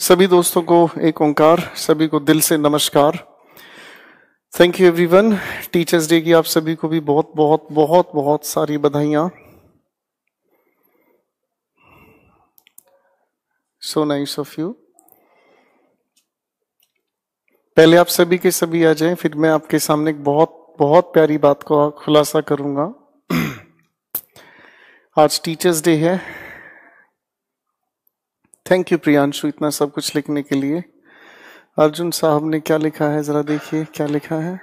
सभी दोस्तों को एक ओंकार, सभी को दिल से नमस्कार। Thank you everyone. Teachers day की आप सभी को भी बहुत बहुत बहुत बहुत सारी बधाइयाँ। So nice of you. पहले आप सभी के सभी आ जाएं, फिर मैं आपके सामने एक बहुत बहुत प्यारी बात को खुलासा करूंगा। आज टीचर्स डे है। थैंक यू प्रियांशु इतना सब कुछ लिखने के लिए। अर्जुन साहब ने क्या लिखा है, जरा देखिए क्या लिखा है।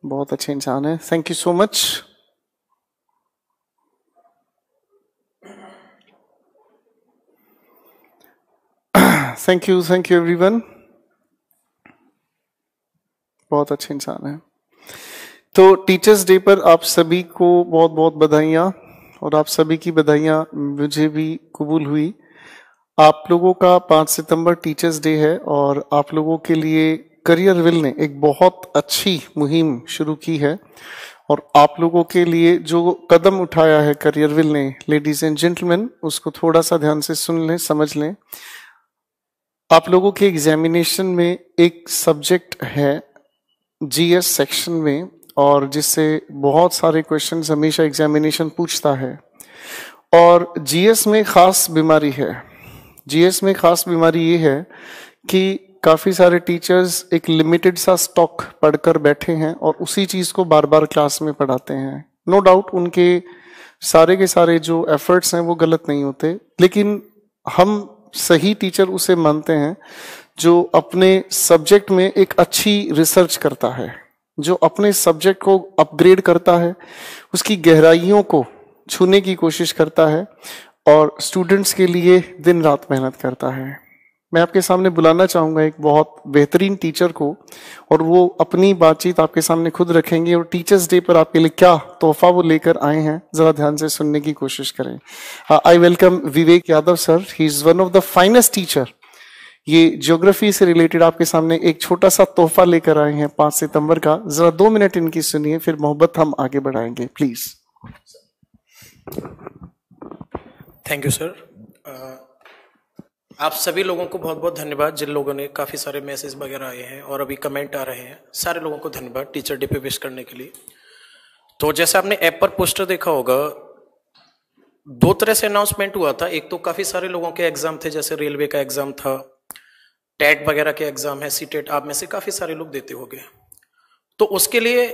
बहुत अच्छे इंसान है, thank you so much. Thank you everyone. बहुत अच्छे इंसान है। तो टीचर्स डे पर आप सभी को बहुत बहुत बधाइयाँ, और आप सभी की बधाइयाँ मुझे भी कबूल हुई। आप लोगों का 5 सितंबर टीचर्स डे है और आप लोगों के लिए करियरविल ने एक बहुत अच्छी मुहिम शुरू की है। और आप लोगों के लिए जो कदम उठाया है करियरविल ने, लेडीज एंड जेंटलमैन, उसको थोड़ा सा ध्यान से सुन लें, समझ लें। आप लोगों के एग्जामिनेशन में एक सब्जेक्ट है जीएस सेक्शन में, और जिससे बहुत सारे क्वेश्चंस हमेशा एग्जामिनेशन पूछता है। और जीएस में खास बीमारी है। जीएस में खास बीमारी ये है कि काफी सारे टीचर्स एक लिमिटेड सा स्टॉक पढ़कर बैठे हैं और उसी चीज को बार बार क्लास में पढ़ाते हैं। नो डाउट उनके सारे के सारे जो एफर्ट्स हैं वो गलत नहीं होते, लेकिन हम सही टीचर उसे मानते हैं जो अपने सब्जेक्ट में एक अच्छी रिसर्च करता है, जो अपने सब्जेक्ट को अपग्रेड करता है, उसकी गहराइयों को छूने की कोशिश करता है और स्टूडेंट्स के लिए दिन रात मेहनत करता है। मैं आपके सामने बुलाना चाहूंगा एक बहुत बेहतरीन टीचर को, और वो अपनी बातचीत आपके सामने खुद रखेंगे और टीचर्स डे पर आपके लिए क्या तोहफा वो लेकर आए हैं जरा ध्यान से सुनने की कोशिश करें। I welcome Vivek Yadav sir. He is one of the finest teacher. ये ज्योग्राफी से रिलेटेड आपके सामने एक छोटा सा तोहफा लेकर आए हैं 5 सितंबर का। जरा 2 मिनट इनकी सुनिए, फिर मोहब्बत हम आगे बढ़ाएंगे, प्लीज। Thank you sir. आप सभी लोगों को बहुत बहुत धन्यवाद, जिन लोगों ने काफ़ी सारे मैसेज वगैरह आए हैं और अभी कमेंट आ रहे हैं। सारे लोगों को धन्यवाद टीचर डे पे विश करने के लिए। तो जैसे आपने ऐप पर पोस्टर देखा होगा, 2 तरह से अनाउंसमेंट हुआ था। एक तो काफ़ी सारे लोगों के एग्जाम थे, जैसे रेलवे का एग्जाम था, टेट वगैरह के एग्जाम है, सीटेट, आप में से काफ़ी सारे लोग देते होंगे। तो उसके लिए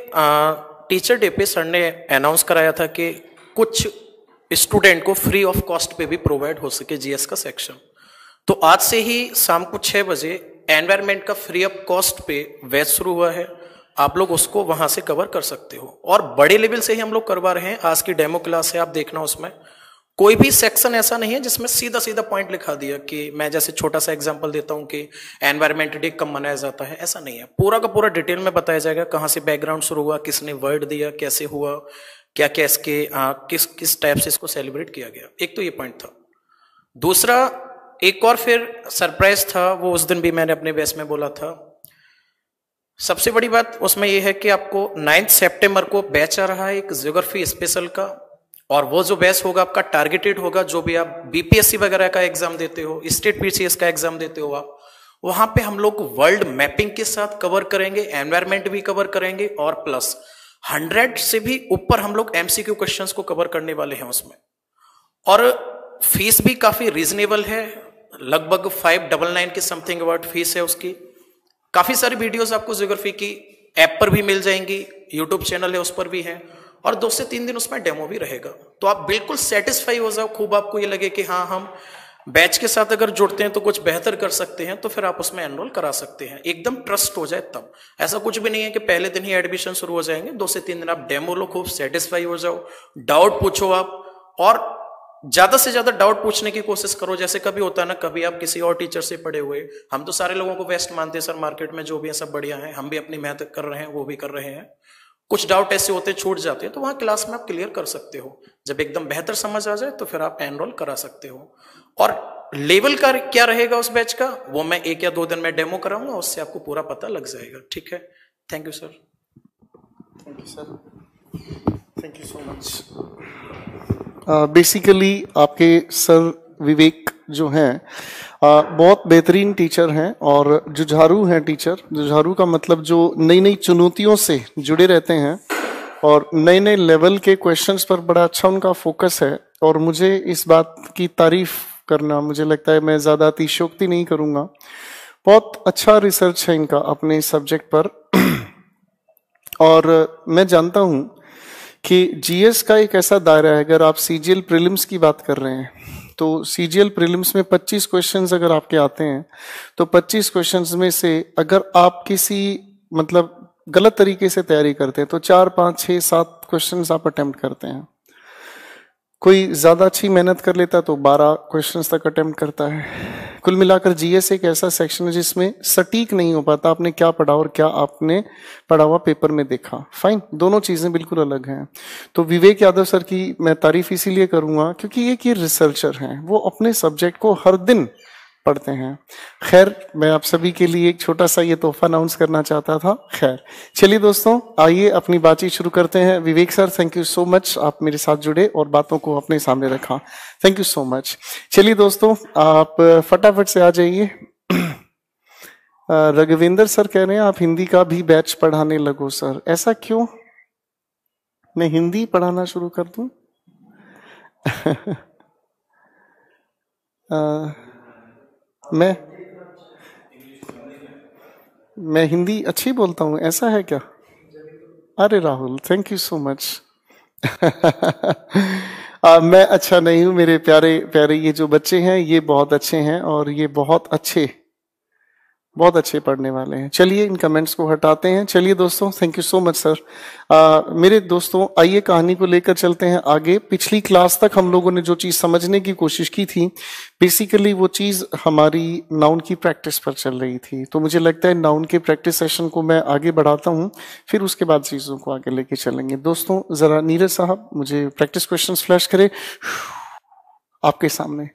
टीचर डे पे सर ने अनाउंस कराया था कि कुछ स्टूडेंट को फ्री ऑफ कॉस्ट पे भी प्रोवाइड हो सके जीएस का सेक्शन। तो आज से ही शाम को 6 बजे एनवायरमेंट का फ्री ऑफ कॉस्ट पे बैच शुरू हुआ है। आप लोग उसको वहां से कवर कर सकते हो, और बड़े लेवल से ही हम लोग करवा रहे हैं। आज की डेमो क्लास है, आप देखना, उसमें कोई भी सेक्शन ऐसा नहीं है जिसमें सीधा सीधा पॉइंट लिखा दिया कि मैं जैसे छोटा सा एग्जांपल देता हूं कि एनवायरमेंट डे कब मनाया जाता है, ऐसा नहीं है। पूरा का पूरा डिटेल में बताया जाएगा, कहाँ से बैकग्राउंड शुरू हुआ, किसने वर्ड दिया, कैसे हुआ, क्या क्या इसके किस किस टाइप से इसको सेलिब्रेट किया गया। एक तो ये पॉइंट था। दूसरा, एक और फिर सरप्राइज था, वो उस दिन भी मैंने अपने बैच में बोला था। सबसे बड़ी बात उसमें यह है कि आपको 9 सितंबर को बैच आ रहा है एक ज्योग्राफी स्पेशल का, और वो जो बैच होगा आपका टारगेटेड होगा। जो भी आप बीपीएससी वगैरह का एग्जाम देते हो, स्टेट पीसीएस का एग्जाम देते हो, आप वहां पे हम लोग वर्ल्ड मैपिंग के साथ कवर करेंगे, एनवायरमेंट भी कवर करेंगे, और प्लस 100 से भी ऊपर हम लोग एमसीक्यू क्वेश्चंस को कवर करने वाले हैं उसमें। और फीस भी काफी रीजनेबल है, लगभग 599 के समथिंग अबाउट फीस है उसकी। काफी सारी वीडियोस आपको ज्योग्राफी की ऐप पर भी मिल जाएंगी, यूट्यूब चैनल है उस पर भी है, और 2 से 3 दिन उसमें डेमो भी रहेगा। तो आप बिल्कुल सेटिस्फाई हो जाओ, खूब आपको ये लगे कि हाँ, हम बैच के साथ अगर जुड़ते हैं तो कुछ बेहतर कर सकते हैं, तो फिर आप उसमें एनरोल करा सकते हैं। एकदम ट्रस्ट हो जाए तब। ऐसा कुछ भी नहीं है कि पहले दिन ही एडमिशन शुरू हो जाएंगे। 2 से 3 दिन आप डेमो लो, खूब सेटिस्फाई हो जाओ, डाउट पूछो आप, और ज्यादा से ज्यादा डाउट पूछने की कोशिश करो। जैसे कभी होता है ना, कभी आप किसी और टीचर से पढ़े हुए, हम तो सारे लोगों को बेस्ट मानते हैं सर, मार्केट में जो भी है सब बढ़िया है, हम भी अपनी मेहनत कर रहे हैं, वो भी कर रहे हैं, कुछ डाउट ऐसे होते छूट जाते हैं, तो वहां क्लास में आप क्लियर कर सकते हो। जब एकदम बेहतर समझ आ जाए तो फिर आप एनरोल करा सकते हो। और लेवल का क्या रहेगा उस बैच का, वो मैं 1 या 2 दिन में डेमो कराऊंगा, उससे आपको पूरा पता लग जाएगा। ठीक है, thank you sir. Thank you sir, thank you so much. Basically आपके सर विवेक जो हैं बहुत बेहतरीन टीचर हैं और जुझारू हैं टीचर। जुझारू का मतलब जो नई नई चुनौतियों से जुड़े रहते हैं और नए नए लेवल के क्वेश्चंस पर बड़ा अच्छा उनका फोकस है। और मुझे इस बात की तारीफ करना, मुझे लगता है मैं ज़्यादा अतिशयोक्ति नहीं करूँगा, बहुत अच्छा रिसर्च है इनका अपने सब्जेक्ट पर। और मैं जानता हूँ कि जीएस का एक ऐसा दायरा है, अगर आप सीजीएल प्रीलिम्स की बात कर रहे हैं तो सीजीएल प्रीलिम्स में 25 क्वेश्चंस अगर आपके आते हैं तो 25 क्वेश्चंस में से अगर आप किसी मतलब गलत तरीके से तैयारी करते हैं तो 4, 5, 6, 7 क्वेश्चंस आप अटेम्प्ट करते हैं। कोई ज्यादा अच्छी मेहनत कर लेता है तो 12 क्वेश्चंस तक अटेम्प्ट करता है। कुल मिलाकर जीएस एक ऐसा सेक्शन है जिसमें सटीक नहीं हो पाता आपने क्या पढ़ा और क्या आपने पढ़ा हुआ पेपर में देखा। फाइन, दोनों चीजें बिल्कुल अलग हैं। तो विवेक यादव सर की मैं तारीफ इसीलिए करूंगा क्योंकि एक ये रिसर्चर हैं, वो अपने सब्जेक्ट को हर दिन पढ़ते हैं। खैर, मैं आप सभी के लिए एक छोटा सा ये तोहफा अनाउंस करना चाहता था। खैर चलिए दोस्तों, आइए अपनी बातचीत शुरू करते हैं। Vivek sir, thank you so much, आप मेरे साथ जुड़े और बातों को अपने सामने रखा। Thank you so much. चलिए दोस्तों, आप फटाफट से आ जाइए। रघुविंदर सर कह रहे हैं आप हिंदी का भी बैच पढ़ाने लगो सर, ऐसा क्यों? मैं हिंदी पढ़ाना शुरू कर दूं? मैं हिंदी अच्छी बोलता हूँ, ऐसा है क्या? अरे Rahul, thank you so much. मैं अच्छा नहीं हूँ, मेरे प्यारे प्यारे ये जो बच्चे हैं ये बहुत अच्छे हैं और ये बहुत अच्छे पढ़ने वाले हैं। चलिए इन कमेंट्स को हटाते हैं। चलिए दोस्तों, thank you so much sir. मेरे दोस्तों, आइए कहानी को लेकर चलते हैं आगे। पिछली क्लास तक हम लोगों ने जो चीज समझने की कोशिश की थी, बेसिकली वो चीज हमारी नाउन की प्रैक्टिस पर चल रही थी। तो मुझे लगता है नाउन के प्रैक्टिस सेशन को मैं आगे बढ़ाता हूँ, फिर उसके बाद चीजों को आगे लेके चलेंगे। दोस्तों जरा नीरज साहब मुझे प्रैक्टिस क्वेश्चन फ्लैश करे आपके सामने।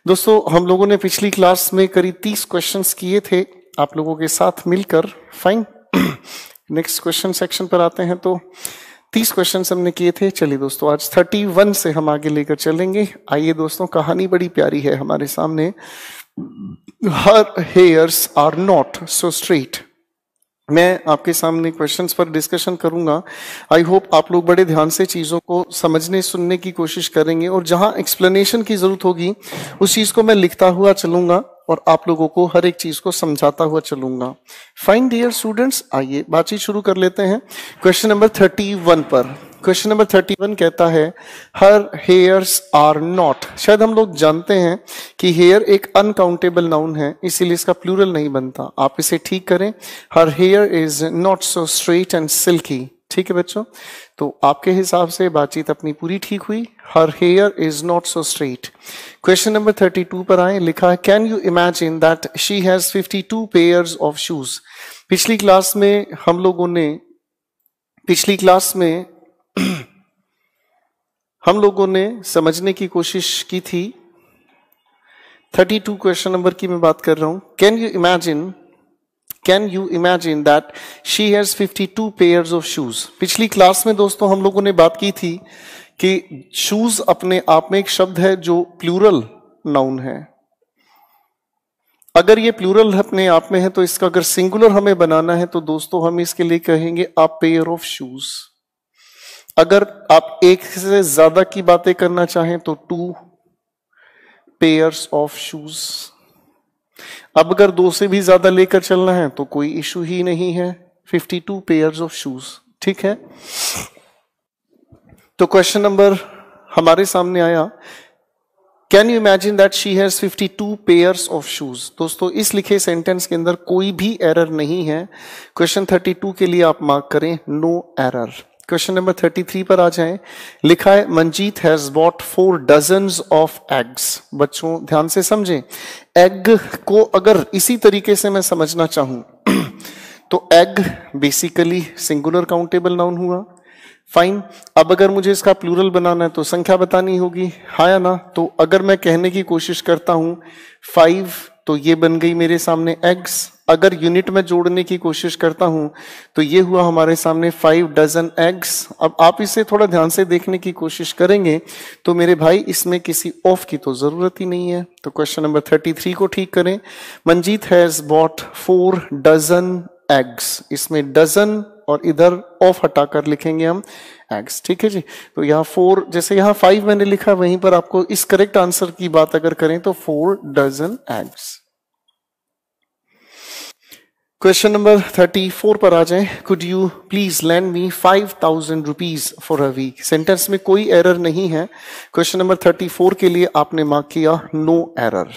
दोस्तों हम लोगों ने पिछली क्लास में करीब 30 क्वेश्चंस किए थे आप लोगों के साथ मिलकर। फाइन, नेक्स्ट क्वेश्चन सेक्शन पर आते हैं। तो 30 क्वेश्चंस हमने किए थे। चलिए दोस्तों, आज 31 से हम आगे लेकर चलेंगे। आइए दोस्तों, कहानी बड़ी प्यारी है हमारे सामने। Her hairs are not so straight. मैं आपके सामने क्वेश्चंस पर डिस्कशन करूंगा। आई होप आप लोग बड़े ध्यान से चीजों को समझने सुनने की कोशिश करेंगे और जहां एक्सप्लेनेशन की जरूरत होगी उस चीज को मैं लिखता हुआ चलूंगा और आप लोगों को हर एक चीज को समझाता हुआ चलूंगा। फाइन डियर स्टूडेंट्स, आइए बातचीत शुरू कर लेते हैं क्वेश्चन नंबर 31 पर। क्वेश्चन नंबर 31 कहता है हर हेयर्स आर नॉट। शायद हम लोग जानते हैं कि हेयर एक अनकाउंटेबल नाउन है, इसीलिए इसका प्लूरल नहीं बनता। आप इसे ठीक करें, her here is not so straight and silkie. ठीक है बच्चों, तो आपके हिसाब से बातचीत अपनी पूरी ठीक हुई। Her here is not so straight. Question number 32 पर आए। लिखा है can you imagine that she has 52 pairs of shoes. पिछली क्लास में हम लोगों ने समझने की कोशिश की थी। 32 क्वेश्चन नंबर की मैं बात कर रहा हूं। Can you imagine that she has 52 pairs of shoes. पिछली क्लास में दोस्तों हम लोगों ने बात की थी कि शूज अपने आप में एक शब्द है जो प्लूरल नाउन है। अगर ये प्लूरल अपने आप में है तो इसका अगर सिंगुलर हमें बनाना है तो दोस्तों हम इसके लिए कहेंगे अ पेयर ऑफ शूज। अगर आप एक से ज्यादा की बातें करना चाहें तो 2 पेयर्स ऑफ शूज। अब अगर 2 से भी ज्यादा लेकर चलना है तो कोई इशू ही नहीं है, 52 पेयर्स ऑफ शूज। ठीक है, तो क्वेश्चन नंबर हमारे सामने आया, can you imagine that she has 52 pairs of shoes. दोस्तों इस लिखे सेंटेंस के अंदर कोई भी एरर नहीं है। क्वेश्चन 32 के लिए आप मार्क करें नो एरर। क्वेश्चन नंबर 33 पर आ जाएं। लिखा है Manjeet has bought 4 dozens of eggs. बच्चों ध्यान से समझें, एग को अगर इसी तरीके से मैं समझना चाहूं तो egg basically singular countable noun हुआ। फाइन, अब अगर मुझे इसका प्लूरल बनाना है तो संख्या बतानी होगी, हाँ या ना। तो अगर मैं कहने की कोशिश करता हूं 5 तो ये बन गई मेरे सामने एग्स। अगर यूनिट में जोड़ने की कोशिश करता हूं तो ये हुआ हमारे सामने 5 डजन एग्स। अब आप इसे थोड़ा ध्यान से देखने की कोशिश करेंगे तो मेरे भाई इसमें किसी ऑफ की तो जरूरत ही नहीं है। तो क्वेश्चन नंबर 33 को ठीक करें। Manjeet has bought 4 dozen eggs, इसमें डजन और इधर ऑफ हटाकर लिखेंगे हम एग्स, ठीक है जी। तो यहाँ 4, जैसे यहाँ 5 मैंने लिखा, वहीं पर आपको इस करेक्ट आंसर की बात अगर करें तो 4 डजन एग्स। क्वेश्चन नंबर 34 पर आ जाएं। Could you please land me 5000 rupees for a week. Sentence में कोई एरर नहीं है। क्वेश्चन नंबर 34 के लिए आपने मार्क किया नो एरर।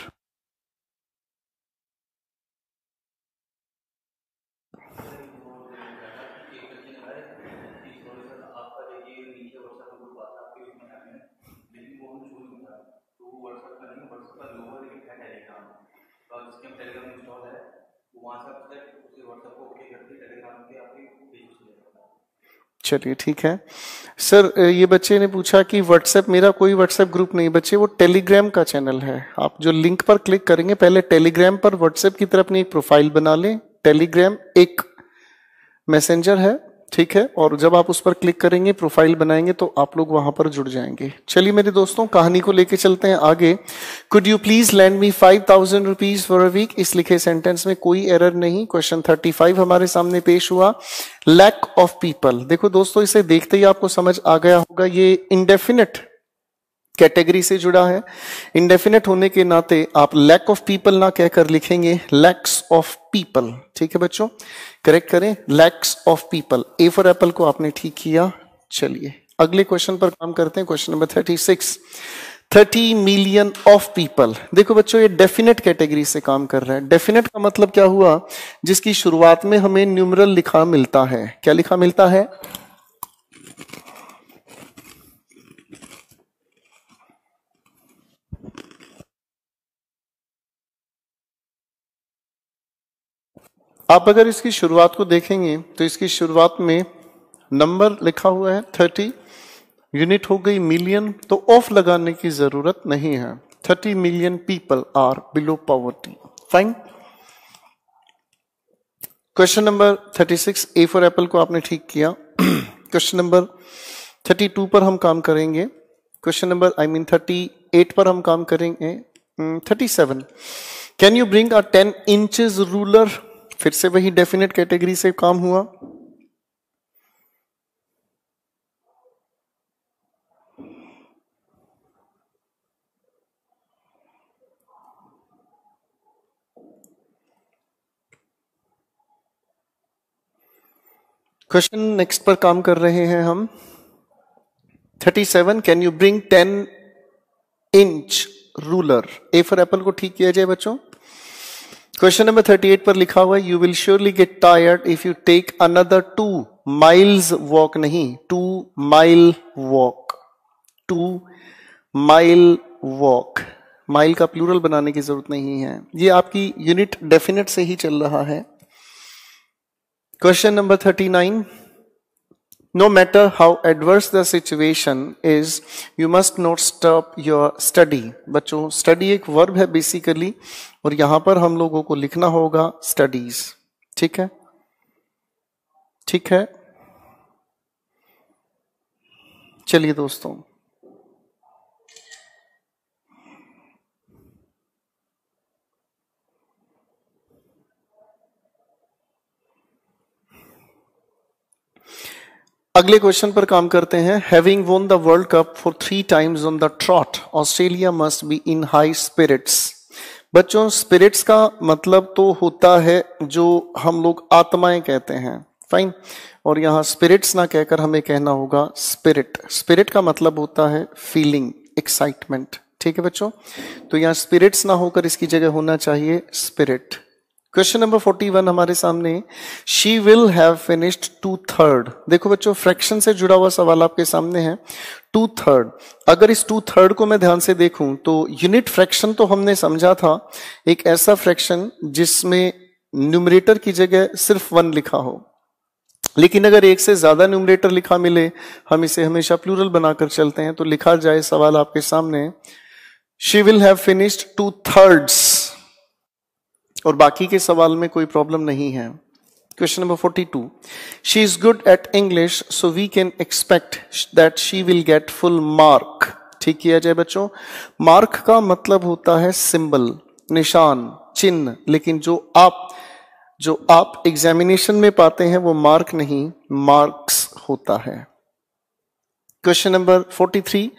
चलिए ठीक है सर। ये बच्चे ने पूछा कि व्हाट्सएप, मेरा कोई व्हाट्सएप ग्रुप नहीं बच्चे, वो टेलीग्राम का चैनल है। आप जो लिंक पर क्लिक करेंगे, पहले टेलीग्राम पर व्हाट्सएप की तरफ अपनी एक प्रोफाइल बना लें। टेलीग्राम एक मैसेंजर है, ठीक है, और जब आप उस पर क्लिक करेंगे, प्रोफाइल बनाएंगे, तो आप लोग वहां पर जुड़ जाएंगे। चलिए मेरे दोस्तों, कहानी को लेके चलते हैं आगे। Could you please land me 5000 rupees for a week. इस लिखे सेंटेंस में कोई एरर नहीं। क्वेश्चन 35 हमारे सामने पेश हुआ। Lack of people. देखो दोस्तों, इसे देखते ही आपको समझ आ गया होगा ये इंडेफिनिट कैटेगरी से जुड़ा है। इंडेफिनिट होने के नाते आप लैक ऑफ पीपल ना कहकर लिखेंगे लैक्स ऑफ पीपल, ठीक है बच्चों, करेक्ट करें, lakhs of people. A for apple को आपने ठीक किया। चलिए अगले क्वेश्चन पर काम करते हैं। Question number 36। 30 million of people. देखो बच्चों, ये डेफिनेट कैटेगरी से काम कर रहा है। डेफिनेट का मतलब क्या हुआ, जिसकी शुरुआत में हमें न्यूमरल लिखा मिलता है। क्या लिखा मिलता है? आप अगर इसकी शुरुआत को देखेंगे तो इसकी शुरुआत में नंबर लिखा हुआ है 30, यूनिट हो गई मिलियन, तो ऑफ लगाने की जरूरत नहीं है। 30 million people are below poverty. Fine. Question number 36 A for apple को आपने ठीक किया। क्वेश्चन नंबर 32 पर हम काम करेंगे। क्वेश्चन नंबर 38 पर हम काम करेंगे। 37। Can you bring a 10 inches ruler. फिर से वही डेफिनेट कैटेगरी से काम हुआ। क्वेश्चन नेक्स्ट पर काम कर रहे हैं हम। 37। Can you bring 10 inch ruler. A for apple को ठीक किया जाए बच्चों। क्वेश्चन नंबर 38 पर लिखा हुआ है you will surely get tired if you take another 2 miles walk. नहीं, 2 mile walk. 2 mile walk. Mile का प्लूरल बनाने की जरूरत नहीं है, ये आपकी यूनिट डेफिनेट से ही चल रहा है। Question number 39। No matter how adverse the situation is, you must not stop your study. बच्चों, स्टडी एक वर्ब है बेसिकली, और यहां पर हम लोगों को लिखना होगा स्टडीज। ठीक है, ठीक है। चलिए दोस्तों, अगले क्वेश्चन पर काम करते हैं। Having won the world cup for 3 times on the trot, Australia must be in high spirits. बच्चों, स्पिरिट्स का मतलब तो होता है जो हम लोग आत्माएं कहते हैं, फाइन, और यहां स्पिरिट्स ना कहकर हमें कहना होगा स्पिरिट। स्पिरिट का मतलब होता है फीलिंग, एक्साइटमेंट, ठीक है बच्चों। तो यहां स्पिरिट्स ना होकर इसकी जगह होना चाहिए स्पिरिट। क्वेश्चन नंबर 41 हमारे सामने। She will have finished 2/3। देखो बच्चों, फ्रैक्शन से जुड़ा हुआ सवाल आपके सामने है। 2/3, अगर इस 2/3 को मैं ध्यान से देखूं तो यूनिट फ्रैक्शन तो हमने समझा था एक ऐसा फ्रैक्शन जिसमें न्यूमरेटर की जगह सिर्फ 1 लिखा हो, लेकिन अगर एक से ज्यादा न्यूमरेटर लिखा मिले, हम इसे हमेशा प्लूरल बनाकर चलते हैं। तो लिखा जाए सवाल आपके सामने, शी विल हैव फिनिश्ड 2/3। और बाकी के सवाल में कोई प्रॉब्लम नहीं है। Question number 42, she is good at English so we can expect that she will get full mark. ठीक किया जाए बच्चों। मार्क का मतलब होता है सिंबल, निशान, चिन्ह, लेकिन जो आप एग्जामिनेशन में पाते हैं वो मार्क नहीं, मार्क्स होता है। Question number 43,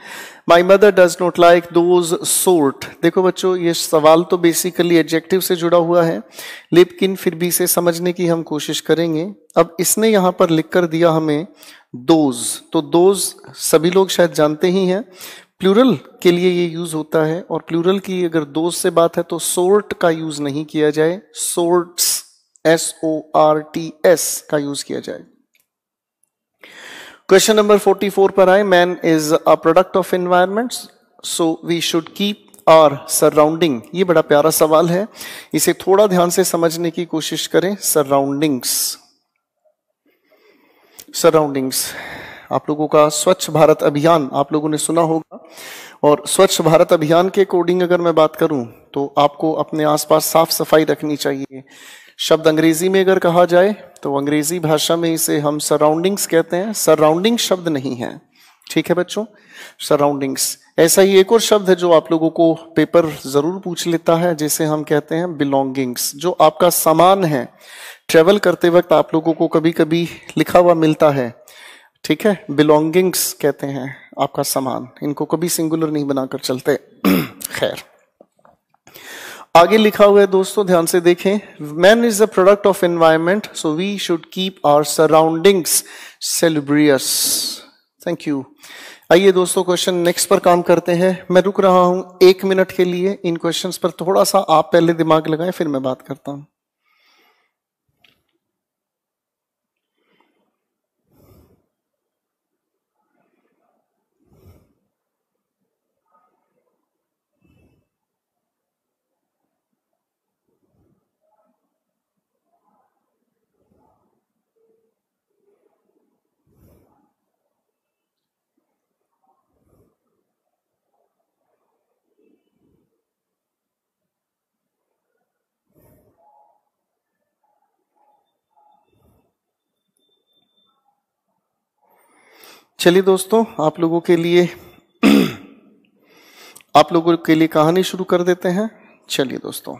my mother does not like those sort. देखो बच्चों, ये सवाल तो बेसिकली एडजेक्टिव से जुड़ा हुआ है, लेकिन फिर भी इसे समझने की हम कोशिश करेंगे। अब इसने यहां पर लिख कर दिया हमें दोज, तो दोज सभी लोग शायद जानते ही हैं, प्लूरल के लिए ये यूज होता है, और प्लूरल की अगर दोज से बात है तो सोर्ट का यूज नहीं किया जाए, सोर्ट्स, SORTS का यूज किया जाए। क्वेश्चन नंबर 44 पर आए, man is a product of environment so we should keep our surrounding. ये बड़ा प्यारा सवाल है, इसे थोड़ा ध्यान से समझने की कोशिश करें। सराउंडिंग्स, सराउंडिंग्स, आप लोगों का स्वच्छ भारत अभियान आप लोगों ने सुना होगा, और स्वच्छ भारत अभियान के अकॉर्डिंग अगर मैं बात करूं तो आपको अपने आसपास साफ सफाई रखनी चाहिए। शब्द अंग्रेजी में अगर कहा जाए तो अंग्रेजी भाषा में इसे हम सराउंडिंग्स कहते हैं, सराउंडिंग शब्द नहीं है। ठीक है बच्चों, सराउंडिंग्स। ऐसा ही एक और शब्द है जो आप लोगों को पेपर जरूर पूछ लेता है, जिसे हम कहते हैं बिलोंगिंग्स, जो आपका सामान है। ट्रेवल करते वक्त आप लोगों को कभी कभी लिखा हुआ मिलता है, ठीक है, बिलोंगिंग्स कहते हैं आपका सामान, इनको कभी सिंगुलर नहीं बनाकर चलते। खैर, आगे लिखा हुआ है दोस्तों, ध्यान से देखें, man is the product of environment so we should keep our surroundings salubrious. Thank you. आइए दोस्तों, क्वेश्चन नेक्स्ट पर काम करते हैं। मैं रुक रहा हूं 1 मिनट के लिए, इन क्वेश्चंस पर थोड़ा सा आप पहले दिमाग लगाएं, फिर मैं बात करता हूं। चलिए दोस्तों, आप लोगों के लिए कहानी शुरू कर देते हैं। चलिए दोस्तों,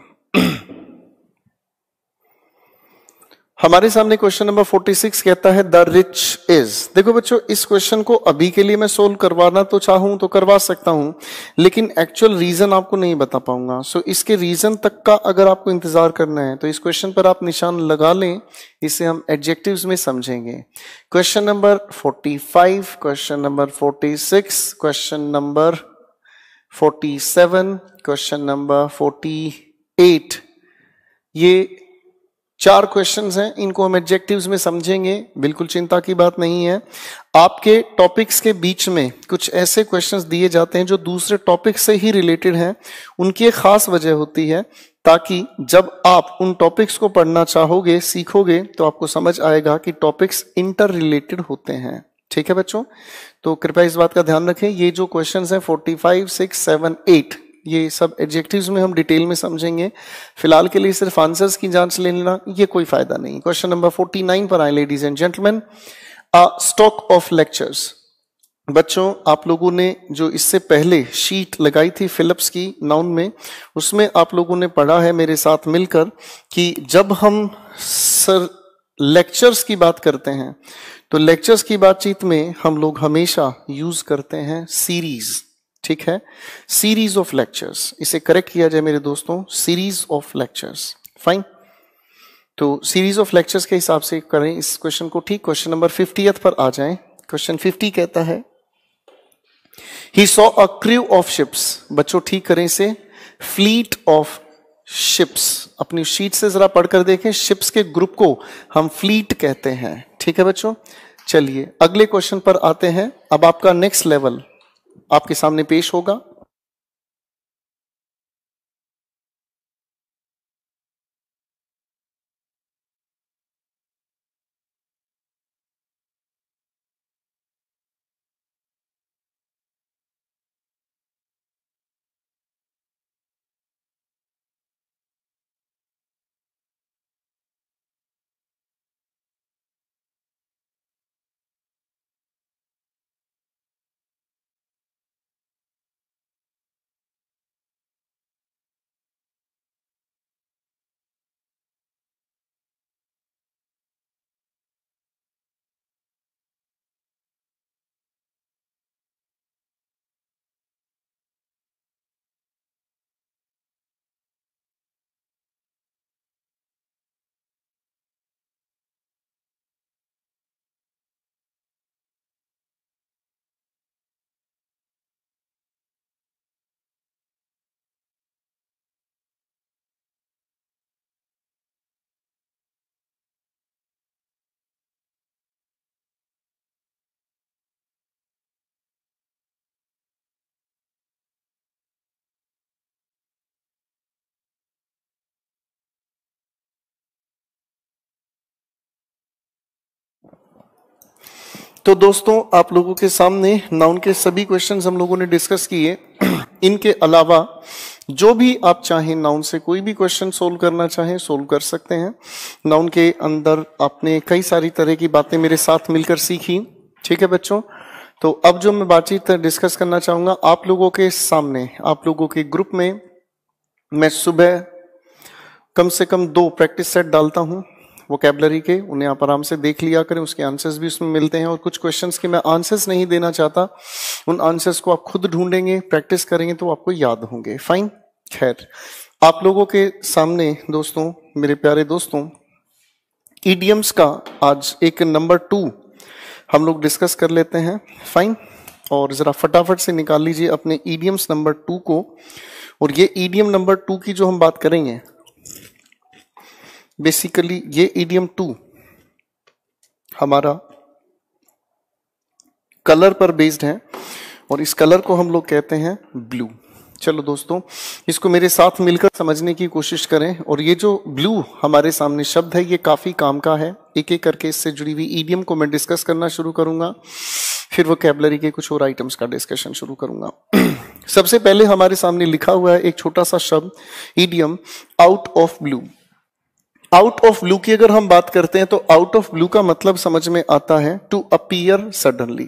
हमारे सामने क्वेश्चन नंबर 46 कहता है द रिच इज। देखो बच्चों, इस क्वेश्चन को अभी के लिए मैं सोल्व करवाना तो चाहूं तो करवा सकता हूं, लेकिन एक्चुअल रीजन आपको नहीं बता पाऊंगा। सो इसके रीजन तक का अगर आपको इंतजार करना है तो इस क्वेश्चन पर आप निशान लगा लें, इसे हम एडजेक्टिव्स में समझेंगे। Question number 45, question number 46, question number 47, question number 48, ये 4 क्वेश्चंस हैं, इनको हम एडजेक्टिव्स में समझेंगे। बिल्कुल चिंता की बात नहीं है। आपके टॉपिक्स के बीच में कुछ ऐसे क्वेश्चंस दिए जाते हैं जो दूसरे टॉपिक से ही रिलेटेड हैं, उनकी एक खास वजह होती है, ताकि जब आप उन टॉपिक्स को पढ़ना चाहोगे, सीखोगे, तो आपको समझ आएगा कि टॉपिक्स इंटर रिलेटेड होते हैं। ठीक है बच्चों, तो कृपया इस बात का ध्यान रखें। ये जो क्वेश्चंस हैं 45, 6, 7, 8, ये सब एडजेक्टिव्स में हम डिटेल में समझेंगे। फिलहाल के लिए सिर्फ आंसर्स की जांच ले लेना, ये कोई फायदा नहीं। क्वेश्चन नंबर 49 पर आए ladies and gentleman, stock of lectures. बच्चों, आप लोगों ने जो इससे पहले शीट लगाई थी फिलिप्स की नाउन में, उसमें आप लोगों ने पढ़ा है मेरे साथ मिलकर कि जब हम लेक्चर्स की बात करते हैं तो लेक्चर्स की बातचीत में हम लोग हमेशा यूज करते हैं सीरीज। ठीक है, सीरीज ऑफ लेक्चर्स, इसे करेक्ट किया जाए मेरे दोस्तों, सीरीज ऑफ लेक्चर्स। फाइन, तो सीरीज ऑफ लेक्चर्स के हिसाब से करें इस क्वेश्चन को। ठीक, क्वेश्चन नंबर 50 पर आ जाएं। क्वेश्चन 50 कहता है he saw a crew of ships. बच्चों ठीक करें इसे, फ्लीट ऑफ शिप्स। अपनी शीट से जरा पढ़कर देखें, शिप्स के ग्रुप को हम फ्लीट कहते हैं। ठीक है बच्चों, चलिए अगले क्वेश्चन पर आते हैं। अब आपका नेक्स्ट लेवल आपके सामने पेश होगा। तो दोस्तों आप लोगों के सामने नाउन के सभी क्वेश्चंस हम लोगों ने डिस्कस किए। इनके अलावा जो भी आप चाहें नाउन से कोई भी क्वेश्चन सोल्व करना चाहें सोल्व कर सकते हैं। नाउन के अंदर आपने कई सारी तरह की बातें मेरे साथ मिलकर सीखी, ठीक है बच्चों। तो अब जो मैं बातचीत डिस्कस करना चाहूंगा आप लोगों के सामने, आप लोगों के ग्रुप में मैं सुबह कम से कम 2 प्रैक्टिस सेट डालता हूं वोकैबुलरी के, उन्हें आप आराम से देख लिया करें, उसके आंसर्स भी उसमें मिलते हैं। और कुछ क्वेश्चंस के मैं आंसर्स नहीं देना चाहता, उन आंसर्स को आप खुद ढूंढेंगे, प्रैक्टिस करेंगे तो आपको याद होंगे। फाइन, खैर आप लोगों के सामने दोस्तों, मेरे प्यारे दोस्तों, इडियम्स का आज एक नंबर 2 हम लोग डिस्कस कर लेते हैं। फाइन, और जरा फटाफट से निकाल लीजिए अपने इडियम्स नंबर 2 को। और ये इडियम नंबर 2 की जो हम बात करेंगे, बेसिकली ये इडियम 2 हमारा कलर पर बेस्ड है और इस कलर को हम लोग कहते हैं ब्लू। चलो दोस्तों, इसको मेरे साथ मिलकर समझने की कोशिश करें। और ये जो ब्लू हमारे सामने शब्द है ये काफी काम का है। एक एक करके इससे जुड़ी हुई इडियम को मैं डिस्कस करना शुरू करूंगा, फिर वोकैबुलरी के कुछ और आइटम्स का डिस्कशन शुरू करूंगा। सबसे पहले हमारे सामने लिखा हुआ है एक छोटा सा शब्द, idiom out of blue. Out of blue की अगर हम बात करते हैं तो आउट ऑफ ब्लू का मतलब समझ में आता है टू अपीयर सडनली।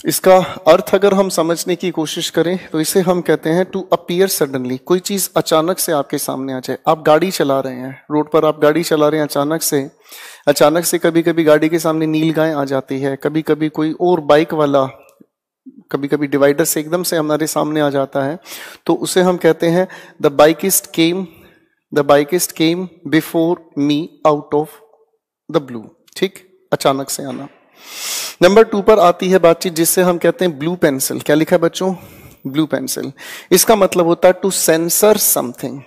इसका अर्थ अगर हम समझने की कोशिश करें तो इसे हम कहते हैं टू अपीयर सडनली। कोई चीज अचानक से आपके सामने आ जाए। आप गाड़ी चला रहे हैं, रोड पर आप गाड़ी चला रहे हैं, अचानक से कभी कभी गाड़ी के सामने नील गाय आ जाती है, कभी कभी कोई और बाइक वाला कभी कभी डिवाइडर से एकदम से हमारे सामने आ जाता है, तो उसे हम कहते हैं the bicyclist came before me out of the blue. ठीक, अचानक से आना। नंबर 2 पर आती है बातचीत जिससे हम कहते हैं ब्लू पेंसिल। क्या लिखा है बच्चों? Blue pencil. इसका मतलब होता है टू सेंसर समथिंग।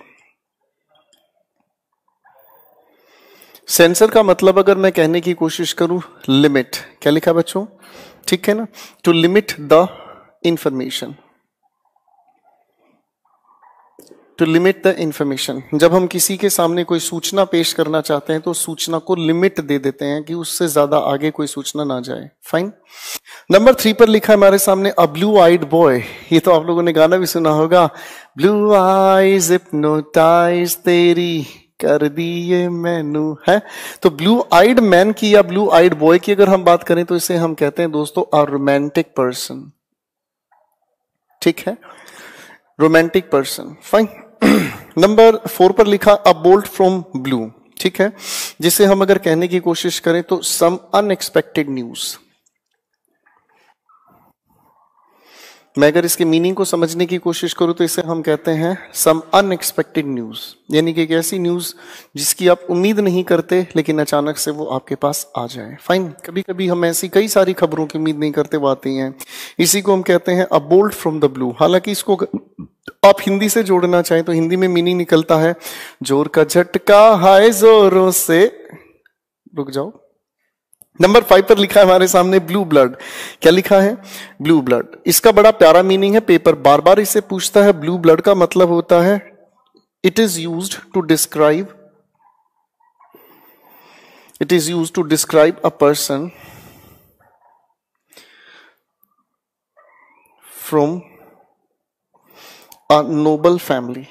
सेंसर का मतलब अगर मैं कहने की कोशिश करूं, लिमिट। क्या लिखा है बच्चों? ठीक है ना, to limit the information, to limit the information. जब हम किसी के सामने कोई सूचना पेश करना चाहते हैं तो सूचना को लिमिट दे देते हैं कि उससे ज्यादा आगे कोई सूचना ना जाए। फाइन। नंबर 3 पर लिखा है हमारे सामने अ ब्लू आइड बॉय। ये तो आप लोगों ने गाना भी सुना होगा, ब्लू आईज हिप्नोटाइज तेरी कर दिए मैनू, है। तो ब्लू आइड मैन की या ब्लू आइड बॉय की अगर हम बात करें तो इसे हम कहते हैं दोस्तों अ रोमांटिक पर्सन। ठीक है, रोमांटिक पर्सन। फाइन। नंबर 4 पर लिखा अ बोल्ट फ्रॉम ब्लू। ठीक है, जिसे हम अगर कहने की कोशिश करें तो सम अनएक्सपेक्टेड न्यूज। मैं अगर इसके मीनिंग को समझने की कोशिश करूं तो इसे हम कहते हैं सम अनएक्सपेक्टेड न्यूज, यानी कि एक ऐसी न्यूज जिसकी आप उम्मीद नहीं करते लेकिन अचानक से वो आपके पास आ जाए। फाइन। कभी कभी हम ऐसी कई सारी खबरों की उम्मीद नहीं करते, वो आती हैं। इसी को हम कहते हैं अ बोल्ट फ्रॉम द ब्लू। हालांकि इसको आप हिंदी से जोड़ना चाहें तो हिंदी में मीनिंग निकलता है जोर का झटका हाय जोरों से। रुक जाओ। नंबर 5 पर लिखा है हमारे सामने ब्लू ब्लड। क्या लिखा है? Blue blood. इसका बड़ा प्यारा मीनिंग है, पेपर बार बार इसे पूछता है। ब्लू ब्लड का मतलब होता है it is used to describe a person from a noble family.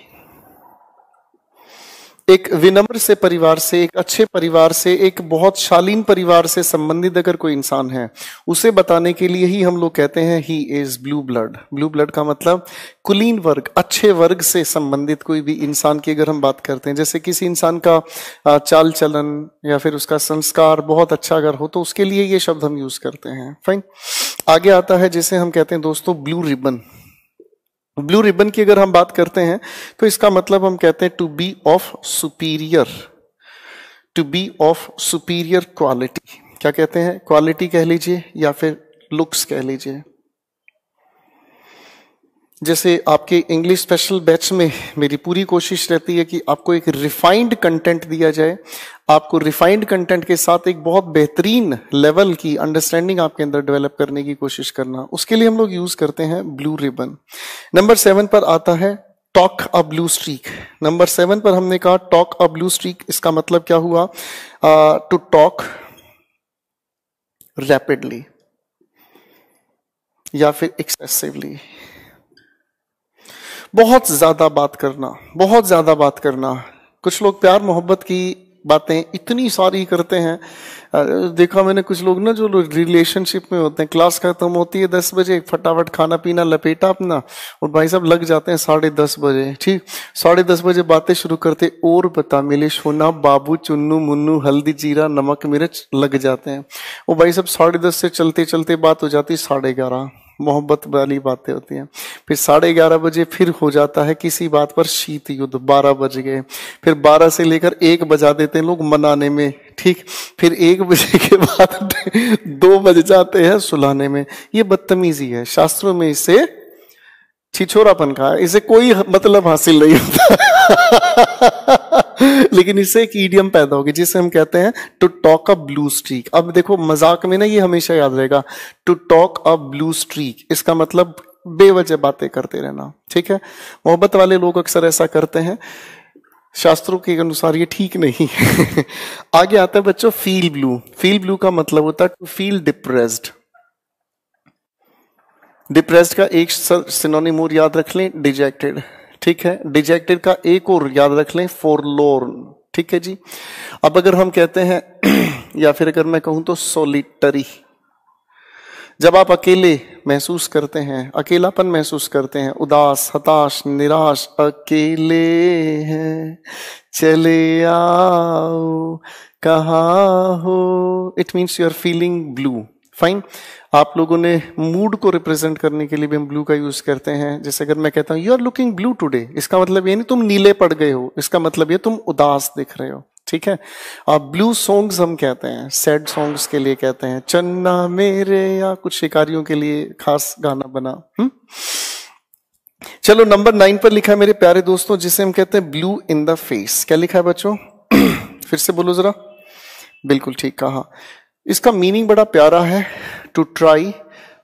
एक विनम्र से परिवार से, एक अच्छे परिवार से, एक बहुत शालीन परिवार से संबंधित अगर कोई इंसान है उसे बताने के लिए ही हम लोग कहते हैं he is blue blood. Blue blood का मतलब कुलीन वर्ग, अच्छे वर्ग से संबंधित कोई भी इंसान की अगर हम बात करते हैं, जैसे किसी इंसान का चाल चलन या फिर उसका संस्कार बहुत अच्छा अगर हो तो उसके लिए ये शब्द हम यूज करते हैं। फाइन। आगे आता है जिसे हम कहते हैं दोस्तों ब्लू रिबन। ब्लू रिबन की अगर हम बात करते हैं तो इसका मतलब हम कहते हैं to be of superior quality. क्या कहते हैं? क्वालिटी कह लीजिए या फिर लुक्स कह लीजिए। जैसे आपके इंग्लिश स्पेशल बैच में मेरी पूरी कोशिश रहती है कि आपको एक रिफाइंड कंटेंट दिया जाए, आपको रिफाइंड कंटेंट के साथ एक बहुत बेहतरीन लेवल की अंडरस्टैंडिंग आपके अंदर डेवलप करने की कोशिश करना, उसके लिए हम लोग यूज करते हैं ब्लू रिबन। नंबर 7 पर आता है talk a blue streak. Number 7 पर हमने कहा टॉक अ ब्लू स्ट्रीक। इसका मतलब क्या हुआ? टू टॉक रैपिडली या फिर एक्सेसिवली। बहुत ज्यादा बात करना, बहुत ज्यादा बात करना। कुछ लोग प्यार मोहब्बत की बातें इतनी सारी करते हैं। देखा मैंने कुछ लोग ना जो लोग रिलेशनशिप में होते हैं, क्लास खत्म होती है 10 बजे, फटाफट खाना पीना लपेटा अपना और भाई साहब लग जाते हैं 10:30 बजे। ठीक, 10:30 बजे बातें शुरू करते, और बता मिले सोना बाबू चुन्नू मुन्नू हल्दी जीरा नमक मिर्च लग जाते हैं। वो भाई साहब 10:30 से चलते चलते बात हो जाती 11:30, मोहब्बत वाली बातें होती हैं। फिर 11:30 बजे फिर हो जाता है किसी बात पर शीत युद्ध, 12 बज गए। फिर 12 से लेकर 1 बजा देते हैं लोग मनाने में। ठीक, फिर 1 बजे के बाद 2 बज जाते हैं सुलाने में। ये बदतमीजी है, शास्त्रों में इसे छिछोरापन कहा है, इसे कोई मतलब हासिल नहीं होता। लेकिन इससे एक ईडियम पैदा होगी जिसे हम कहते हैं to talk a blue streak. अब देखो मजाक में ना ये हमेशा याद रहेगा, to talk a blue streak, इसका मतलब बेवजह बातें करते रहना। ठीक है, मोहब्बत वाले लोग अक्सर ऐसा करते हैं, शास्त्रों के अनुसार ये ठीक नहीं है। आगे आता है बच्चों फील ब्लू। फील ब्लू का मतलब होता है टू फील डिप्रेस्ड। डिप्रेस्ड का एक सिनोनिम और याद रख लें, डिजेक्टेड। ठीक है, डिजेक्टेड का एक और याद रख लें, फॉरलोर्न। ठीक है जी। अब अगर हम कहते हैं या फिर अगर मैं कहूं तो सोलिटरी, जब आप अकेले महसूस करते हैं, अकेलापन महसूस करते हैं, उदास हताश निराश, अकेले हैं चले आओ कहाँ हो, it means you are feeling blue. Fine. आप लोगों ने मूड को रिप्रेजेंट करने के लिए भी हम ब्लू का यूज करते हैं। जैसे अगर मैं कहता हूं you are looking blue today, इसका मतलब ये नहीं तुम नीले पड़ गए हो, इसका मतलब ये तुम उदास दिख रहे हो। ठीक है, अब ब्लू सॉन्ग्स हम कहते हैं, सैड सॉन्ग्स के लिए कहते हैं, चन्ना मेरे, या कुछ शिकारियों के लिए खास गाना बना। चलो नंबर 9 पर लिखा है मेरे प्यारे दोस्तों, जिसे हम कहते हैं ब्लू इन द फेस। क्या लिखा है बच्चों? फिर से बोलो जरा। बिल्कुल ठीक कहा। इसका मीनिंग बड़ा प्यारा है, to try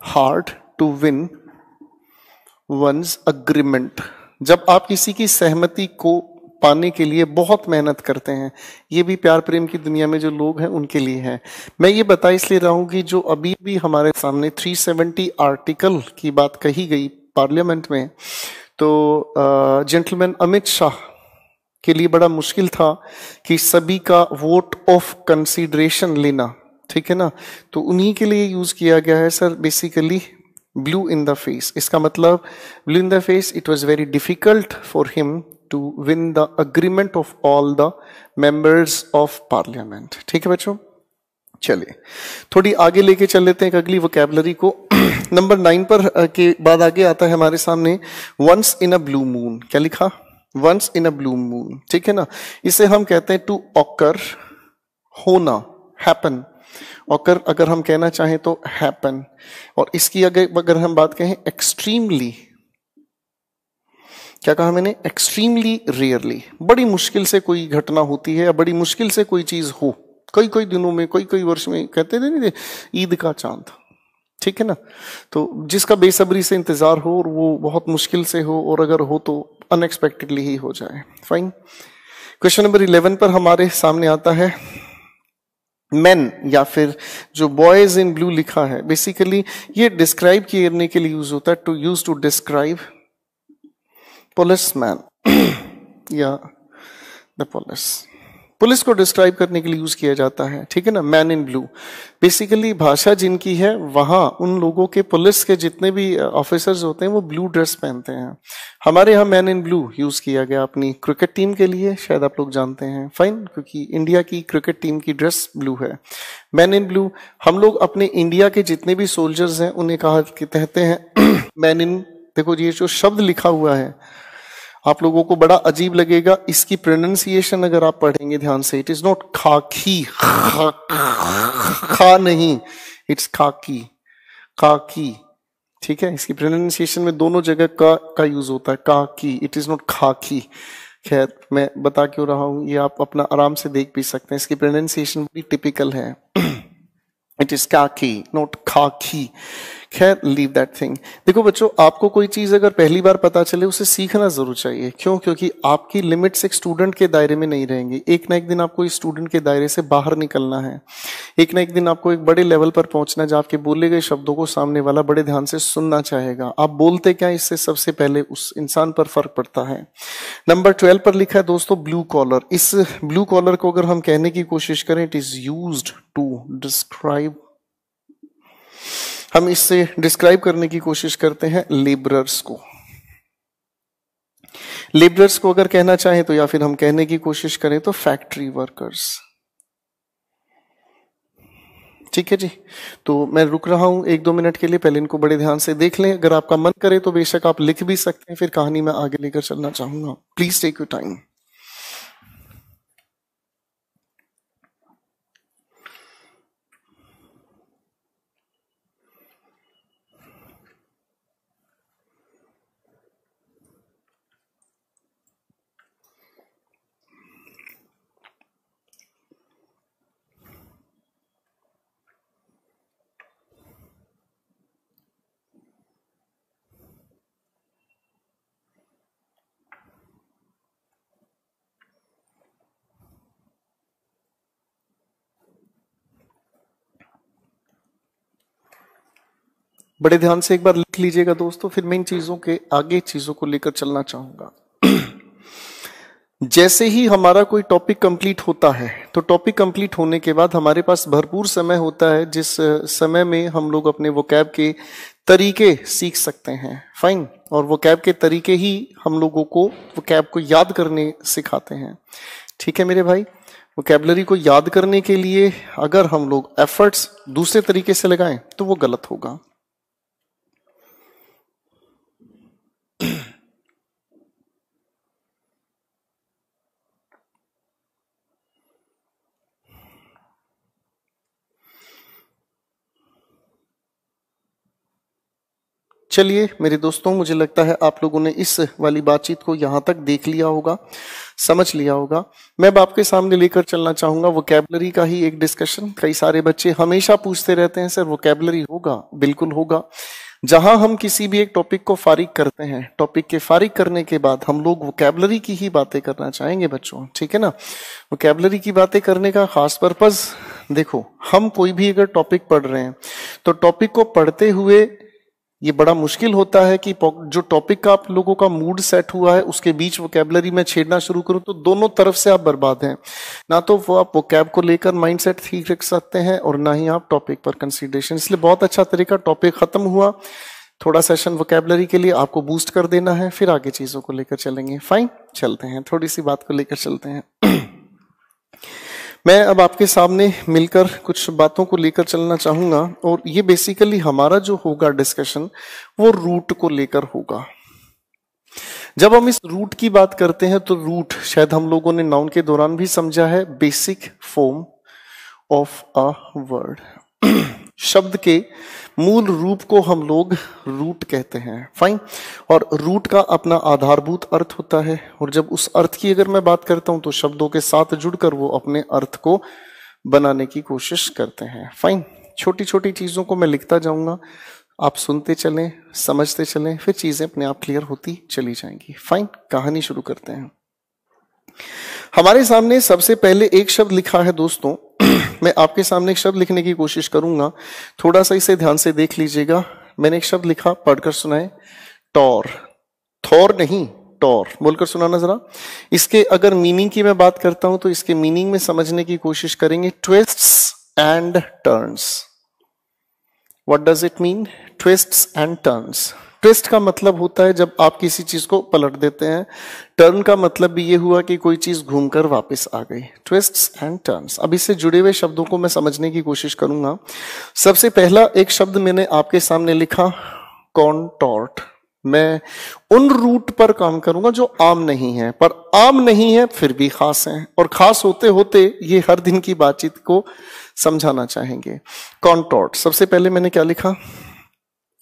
hard to win one's agreement. जब आप किसी की सहमति को पाने के लिए बहुत मेहनत करते हैं, ये भी प्यार प्रेम की दुनिया में जो लोग हैं उनके लिए है। मैं ये बता इसलिए रहा हूं कि जो अभी भी हमारे सामने 370 आर्टिकल की बात कही गई पार्लियामेंट में, तो जेंटलमैन अमित शाह के लिए बड़ा मुश्किल था कि सभी का वोट ऑफ कंसीडरेशन लेना। ठीक है ना, तो उन्हीं के लिए यूज किया गया है sir basically blue in the face. इसका मतलब blue in the face, it was very difficult for him to win the agreement of all the members of parliament. ठीक है बच्चों, चलिए थोड़ी आगे लेके चल लेते हैं एक अगली वोकैबुलरी को। नंबर 9 पर के बाद आगे आता है हमारे सामने once in a blue moon. क्या लिखा? Once in a blue moon. ठीक है ना, इसे हम कहते हैं टू ऑकर, होना, हैपन। ऑकर अगर हम कहना चाहें तो हैपन। और इसकी अगर हम बात कहें एक्सट्रीमली, क्या कहा मैंने? एक्सट्रीमली रेयरली, बड़ी मुश्किल से कोई घटना होती है या बड़ी मुश्किल से कोई चीज हो, कई कई दिनों में, कई कई वर्ष में, कहते थे नहीं ईद का चांद। ठीक है ना, तो जिसका बेसब्री से इंतजार हो और वो बहुत मुश्किल से हो, और अगर हो तो अनएक्सपेक्टेडली ही हो जाए। फाइन। क्वेश्चन नंबर 11 पर हमारे सामने आता है मेन, या फिर जो बॉयज इन ब्लू लिखा है, बेसिकली ये डिस्क्राइब करने के लिए यूज होता है, to use to describe policeman या द पुलिस को डिस्क्राइब करने के लिए यूज किया जाता है। ठीक है ना, मैन इन ब्लू। बेसिकली भाषा जिनकी है वहां उन लोगों के पुलिस के जितने भी ऑफिसर्स होते हैं वो ब्लू ड्रेस पहनते हैं। हमारे यहाँ मैन इन ब्लू यूज किया गया अपनी क्रिकेट टीम के लिए, शायद आप लोग जानते हैं। फाइन, क्योंकि इंडिया की क्रिकेट टीम की ड्रेस ब्लू है, मैन इन ब्लू। हम लोग अपने इंडिया के जितने भी सोल्जर्स हैं उन्हें कहा कहते हैं मैन इन। देखो ये जो शब्द लिखा हुआ है आप लोगों को बड़ा अजीब लगेगा, इसकी प्रोनाउंसिएशन अगर आप पढ़ेंगे ध्यान से, इट इज नॉट खाकी, खा नहीं, इट्स खाकी, काकी। ठीक है, इसकी प्रोनाउंसिएशन में दोनों जगह का यूज होता है, काकी, इट इज नॉट खाकी। खैर मैं बता क्यों रहा हूं ये आप अपना आराम से देख भी सकते हैं, इसकी प्रोनाउंसिएशन बड़ी टिपिकल है। इट इज काकी नॉट खाकी। खैर लीव दैट थिंग। देखो बच्चों, आपको कोई चीज अगर पहली बार पता चले उसे सीखना जरूर चाहिए। क्यों? क्योंकि आपकी लिमिट्स एक स्टूडेंट के दायरे में नहीं रहेंगी। एक ना एक दिन आपको इस स्टूडेंट के दायरे से बाहर निकलना है। एक ना एक दिन आपको एक बड़े लेवल पर पहुंचना है जहां आपके बोले गए शब्दों को सामने वाला बड़े ध्यान से सुनना चाहेगा। आप बोलते क्या, इससे सबसे पहले उस इंसान पर फर्क पड़ता है। नंबर 12 पर लिखा है दोस्तों ब्लू कॉलर। इस ब्लू कॉलर को अगर हम कहने की कोशिश करें, it is used to describe, हम इससे डिस्क्राइब करने की कोशिश करते हैं लेबरर्स को। लेबरर्स को अगर कहना चाहें तो, या फिर हम कहने की कोशिश करें तो फैक्ट्री वर्कर्स। ठीक है जी, तो मैं रुक रहा हूं 1-2 मिनट के लिए। पहले इनको बड़े ध्यान से देख लें। अगर आपका मन करे तो बेशक आप लिख भी सकते हैं, फिर कहानी में आगे लेकर चलना चाहूंगा। Please take your time. बड़े ध्यान से एक बार लिख लीजिएगा दोस्तों, फिर मैं इन चीजों के आगे चीजों को लेकर चलना चाहूंगा। जैसे ही हमारा कोई टॉपिक कंप्लीट होता है, तो टॉपिक कंप्लीट होने के बाद हमारे पास भरपूर समय होता है, जिस समय में हम लोग अपने वोकैब के तरीके सीख सकते हैं। फाइन। और वोकैब के तरीके ही हम लोगों को वोकैब को याद करने सिखाते हैं। ठीक है मेरे भाई, वोकैबलरी को याद करने के लिए अगर हम लोग एफर्ट्स दूसरे तरीके से लगाएं तो वो गलत होगा। चलिए मेरे दोस्तों, मुझे लगता है आप लोगों ने इस वाली बातचीत को यहां तक देख लिया होगा, समझ लिया होगा। मैं अब आपके सामने लेकर चलना चाहूंगा वोकैबलरी का ही एक डिस्कशन। कई सारे बच्चे हमेशा पूछते रहते हैं, सर वोकैबलरी होगा? बिल्कुल होगा। जहां हम किसी भी एक टॉपिक को फारिग करते हैं, टॉपिक के फारिग करने के बाद हम लोग वोकैबलरी की ही बातें करना चाहेंगे बच्चों। ठीक है ना? वोकैबलरी की बातें करने का खास पर्पस, देखो हम कोई भी अगर टॉपिक पढ़ रहे हैं तो टॉपिक को पढ़ते हुए ये बड़ा मुश्किल होता है कि जो टॉपिक का आप लोगों का मूड सेट हुआ है उसके बीच वोकैबलरी में छेड़ना शुरू करूं तो दोनों तरफ से आप बर्बाद हैं। ना तो वो आप वोकैब को लेकर माइंडसेट ठीक रख सकते हैं और ना ही आप टॉपिक पर कंसीडरेशन। इसलिए बहुत अच्छा तरीका, टॉपिक खत्म हुआ, थोड़ा सेशन वोकैबलरी के लिए आपको बूस्ट कर देना है, फिर आगे चीजों को लेकर चलेंगे। फाइन, चलते हैं, थोड़ी सी बात को लेकर चलते हैं। मैं अब आपके सामने मिलकर कुछ बातों को लेकर चलना चाहूंगा, और ये बेसिकली हमारा जो होगा डिस्कशन वो रूट को लेकर होगा। जब हम इस रूट की बात करते हैं तो रूट शायद हम लोगों ने नाउन के दौरान भी समझा है, basic form of a word. शब्द के मूल रूप को हम लोग रूट कहते हैं। फाइन। और रूट का अपना आधारभूत अर्थ होता है, और जब उस अर्थ की अगर मैं बात करता हूं तो शब्दों के साथ जुड़कर वो अपने अर्थ को बनाने की कोशिश करते हैं। फाइन। छोटी छोटी चीजों को मैं लिखता जाऊंगा, आप सुनते चलें, समझते चलें, फिर चीजें अपने आप क्लियर होती चली जाएंगी। फाइन, कहानी शुरू करते हैं। हमारे सामने सबसे पहले एक शब्द लिखा है दोस्तों। मैं आपके सामने एक शब्द लिखने की कोशिश करूंगा, थोड़ा सा इसे ध्यान से देख लीजिएगा। मैंने एक शब्द लिखा, पढ़कर सुनाए। टॉर। थॉर नहीं, टॉर बोलकर सुनाना जरा। इसके अगर मीनिंग की मैं बात करता हूं तो इसके मीनिंग में समझने की कोशिश करेंगे। Twists and turns. What does it mean? Twists and turns. Twist का मतलब होता है जब आप किसी चीज को पलट देते हैं। टर्न का मतलब भी ये हुआ कि कोई चीज घूमकर वापस आ गई। Twists and turns. अब इससे जुड़े हुए शब्दों को मैं समझने की कोशिश करूंगा। सबसे पहला एक शब्द मैंने आपके सामने लिखा, कॉन्टॉर्ट। मैं उन रूट पर काम करूंगा जो आम नहीं है, पर आम नहीं है फिर भी खास है, और खास होते होते ये हर दिन की बातचीत को समझाना चाहेंगे। कॉन्टॉर्ट। सबसे पहले मैंने क्या लिखा?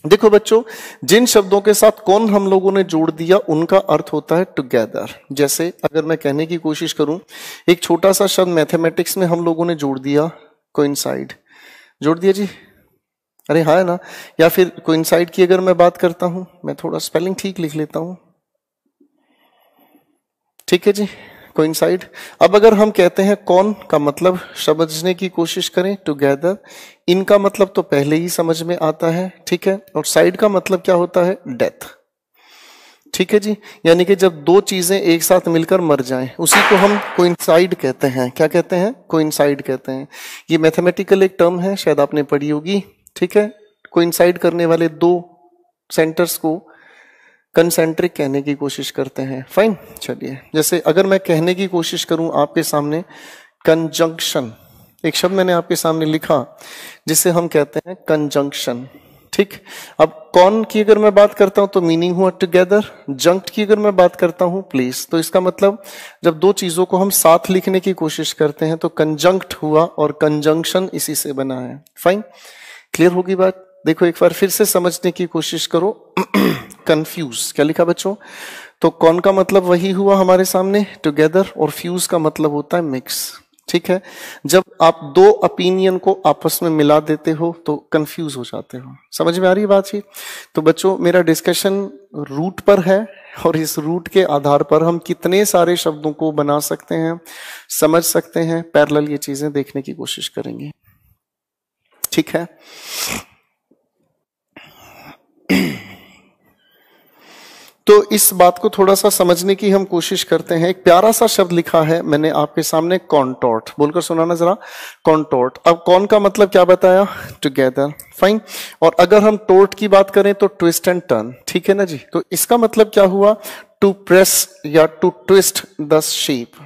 देखो बच्चों, जिन शब्दों के साथ कौन हम लोगों ने जोड़ दिया उनका अर्थ होता है टुगेदर। जैसे अगर मैं कहने की कोशिश करूं, एक छोटा सा शब्द मैथमेटिक्स में हम लोगों ने जोड़ दिया, कोइंसाइड। जोड़ दिया जी। अरे हाँ है ना। या फिर कोइंसाइड की अगर मैं बात करता हूं, मैं थोड़ा स्पेलिंग ठीक लिख लेता हूं, ठीक है जी, कोइंसाइड। अब अगर हम कहते हैं कौन का मतलब समझने की कोशिश करें, टुगेदर। इनका मतलब तो पहले ही समझ में आता है, ठीक है। और साइड का मतलब क्या होता है, डेथ, ठीक है जी। यानी कि जब दो चीजें एक साथ मिलकर मर जाएं, उसी को हम कोइंसाइड कहते हैं। क्या कहते हैं, कोइंसाइड कहते हैं। ये मैथमेटिकल एक टर्म है, शायद आपने पढ़ी होगी, ठीक है। कोइंसाइड करने वाले दो सेंटर्स को कंसेंट्रिक कहने की कोशिश करते हैं। फाइन, चलिए। जैसे अगर मैं कहने की कोशिश करूं आपके सामने कंजंक्शन, एक शब्द मैंने आपके सामने लिखा जिसे हम कहते हैं कंजंक्शन, ठीक। अब कौन की अगर मैं बात करता हूं तो मीनिंग हुआ टुगेदर, जंक्ट की अगर मैं बात करता हूं प्लेस, तो इसका मतलब जब दो चीजों को हम साथ लिखने की कोशिश करते हैं तो कंजंक्ट हुआ, और कंजंक्शन इसी से बना है। फाइन, क्लियर होगी बात। देखो एक बार फिर से समझने की कोशिश करो। कंफ्यूज, क्या लिखा बच्चों, तो कौन का मतलब वही हुआ हमारे सामने टुगेदर, और फ्यूज का मतलब होता है मिक्स, ठीक है। जब आप दो ओपिनियन को आपस में मिला देते हो तो कंफ्यूज हो जाते हो। समझ में आ रही है बात ही। तो बच्चों मेरा डिस्कशन रूट पर है, और इस रूट के आधार पर हम कितने सारे शब्दों को बना सकते हैं, समझ सकते हैं, पैरेलल ये चीजें देखने की कोशिश करेंगे, ठीक है। तो इस बात को थोड़ा सा समझने की हम कोशिश करते हैं। एक प्यारा सा शब्द लिखा है मैंने आपके सामने, कॉन्टॉर्ट, बोलकर सुनाना जरा, कॉन्टॉर्ट। अब कौन का मतलब क्या बताया, टुगेदर, फाइन। और अगर हम टोर्ट की बात करें तो ट्विस्ट एंड टर्न, ठीक है ना जी। तो इसका मतलब क्या हुआ, टू प्रेस या to twist the shape,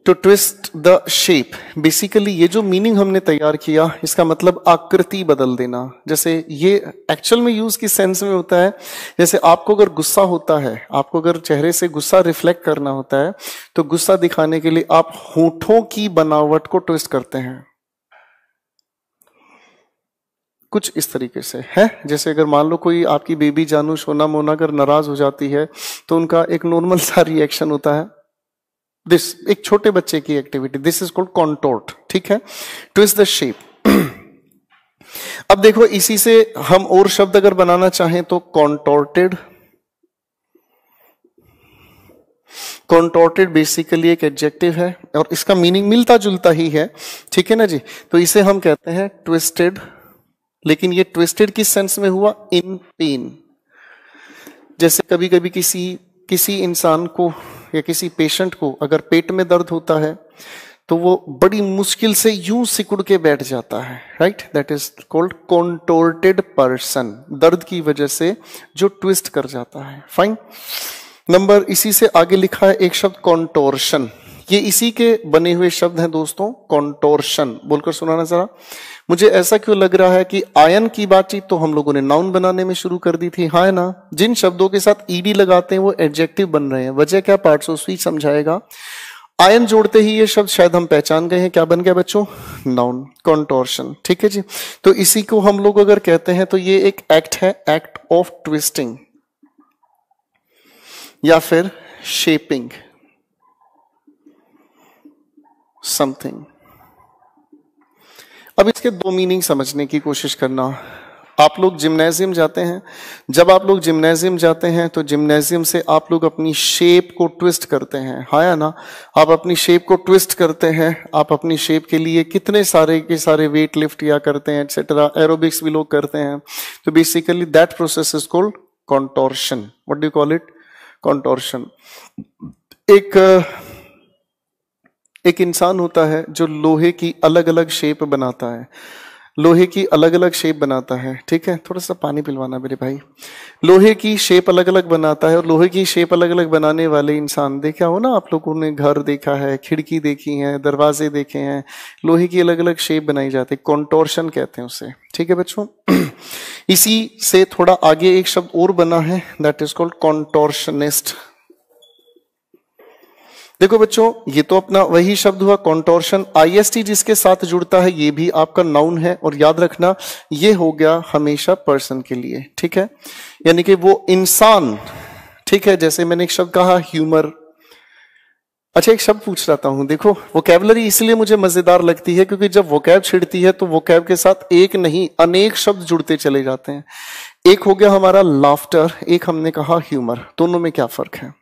to twist the shape. Basically ये जो मीनिंग हमने तैयार किया, इसका मतलब आकृति बदल देना। जैसे ये एक्चुअल में यूज किस सेंस में होता है, जैसे आपको अगर गुस्सा होता है, आपको अगर चेहरे से गुस्सा रिफ्लेक्ट करना होता है, तो गुस्सा दिखाने के लिए आप होठों की बनावट को ट्विस्ट करते हैं, कुछ इस तरीके से है। जैसे अगर मान लो कोई आपकी बेबी जानू सोना मोना अगर नाराज हो जाती है, तो उनका एक नॉर्मल सा रिएक्शन होता है दिस, एक छोटे बच्चे की एक्टिविटी, दिस इज कॉल्ड कॉन्टोर्ट, ठीक है, ट्विस्ट द शेप। अब देखो इसी से हम और शब्द अगर बनाना चाहें तो कॉन्टोर्टेड। कॉन्टोर्टेड बेसिकली एक एडजेक्टिव है और इसका मीनिंग मिलता जुलता ही है, ठीक है ना जी। तो इसे हम कहते हैं ट्विस्टेड, लेकिन ये ट्विस्टेड किस सेंस में हुआ, इन पेन। जैसे कभी कभी किसी इंसान को या किसी पेशेंट को अगर पेट में दर्द होता है तो वो बड़ी मुश्किल से यूं सिकुड़ के बैठ जाता है, right, that is called contorted person, दर्द की वजह से जो ट्विस्ट कर जाता है। फाइन, नंबर इसी से आगे लिखा है एक शब्द कॉन्टोर्शन, ये इसी के बने हुए शब्द हैं दोस्तों, कॉन्टोर्शन। बोलकर सुनाना जरा। मुझे ऐसा क्यों लग रहा है कि आयन की बातचीत तो हम लोगों ने नाउन बनाने में शुरू कर दी थी, हाँ है ना। जिन शब्दों के साथ ईडी लगाते हैं वो एडजेक्टिव बन रहे हैं, वजह क्या, पार्ट्स ऑफ स्पीच समझाएगा। आयन जोड़ते ही ये शब्द शायद हम पहचान गए हैं, क्या बन गया बच्चों, नाउन, कॉन्टोर्शन, ठीक है जी। तो इसी को हम लोग अगर कहते हैं तो ये एक एक्ट है, एक्ट ऑफ ट्विस्टिंग या फिर शेपिंग समथिंग। अब इसके दो मीनिंग समझने की कोशिश करना। आप लोग जिम्नेजियम जाते हैं, जब आप लोग जिम्नेजियम जाते हैं तो जिम्नेजियम से आप लोग अपनी शेप को ट्विस्ट करते हैं, हाँ या ना। आप अपनी शेप को ट्विस्ट करते हैं, आप अपनी शेप के लिए कितने सारे के सारे वेट लिफ्ट या करते हैं, एक्सेट्रा, एरोबिक्स भी लोग करते हैं। तो basically that process is called contortion. What do you call it, contortion. एक इंसान होता है जो लोहे की अलग अलग शेप बनाता है, लोहे की अलग अलग शेप बनाता है, ठीक है। थोड़ा सा पानी पिलवाना मेरे भाई। लोहे की शेप अलग अलग बनाता है, और लोहे की शेप अलग अलग बनाने वाले इंसान देखा हो ना आप लोगों ने, घर देखा है, खिड़की देखी है, दरवाजे देखे हैं, लोहे की अलग अलग शेप बनाई जाती है, कॉन्टोर्शन कहते हैं उसे, ठीक है बच्चों। इसी से थोड़ा आगे एक शब्द और बना है, दैट इज कॉल्ड कॉन्टोर्शनिस्ट। देखो बच्चों ये तो अपना वही शब्द हुआ कॉन्टोर्शन, आईएसटी जिसके साथ जुड़ता है ये भी आपका नाउन है, और याद रखना ये हो गया हमेशा पर्सन के लिए, ठीक है, यानी कि वो इंसान, ठीक है। जैसे मैंने एक शब्द कहा ह्यूमर, अच्छा, एक शब्द पूछ रहा हूं, देखो वोकैबुलरी इसलिए मुझे मजेदार लगती है क्योंकि जब वोकैब छिड़ती है तो वोकैब के साथ एक नहीं अनेक शब्द जुड़ते चले जाते हैं। एक हो गया हमारा लाफ्टर, एक हमने कहा ह्यूमर। दोनों में क्या फर्क है?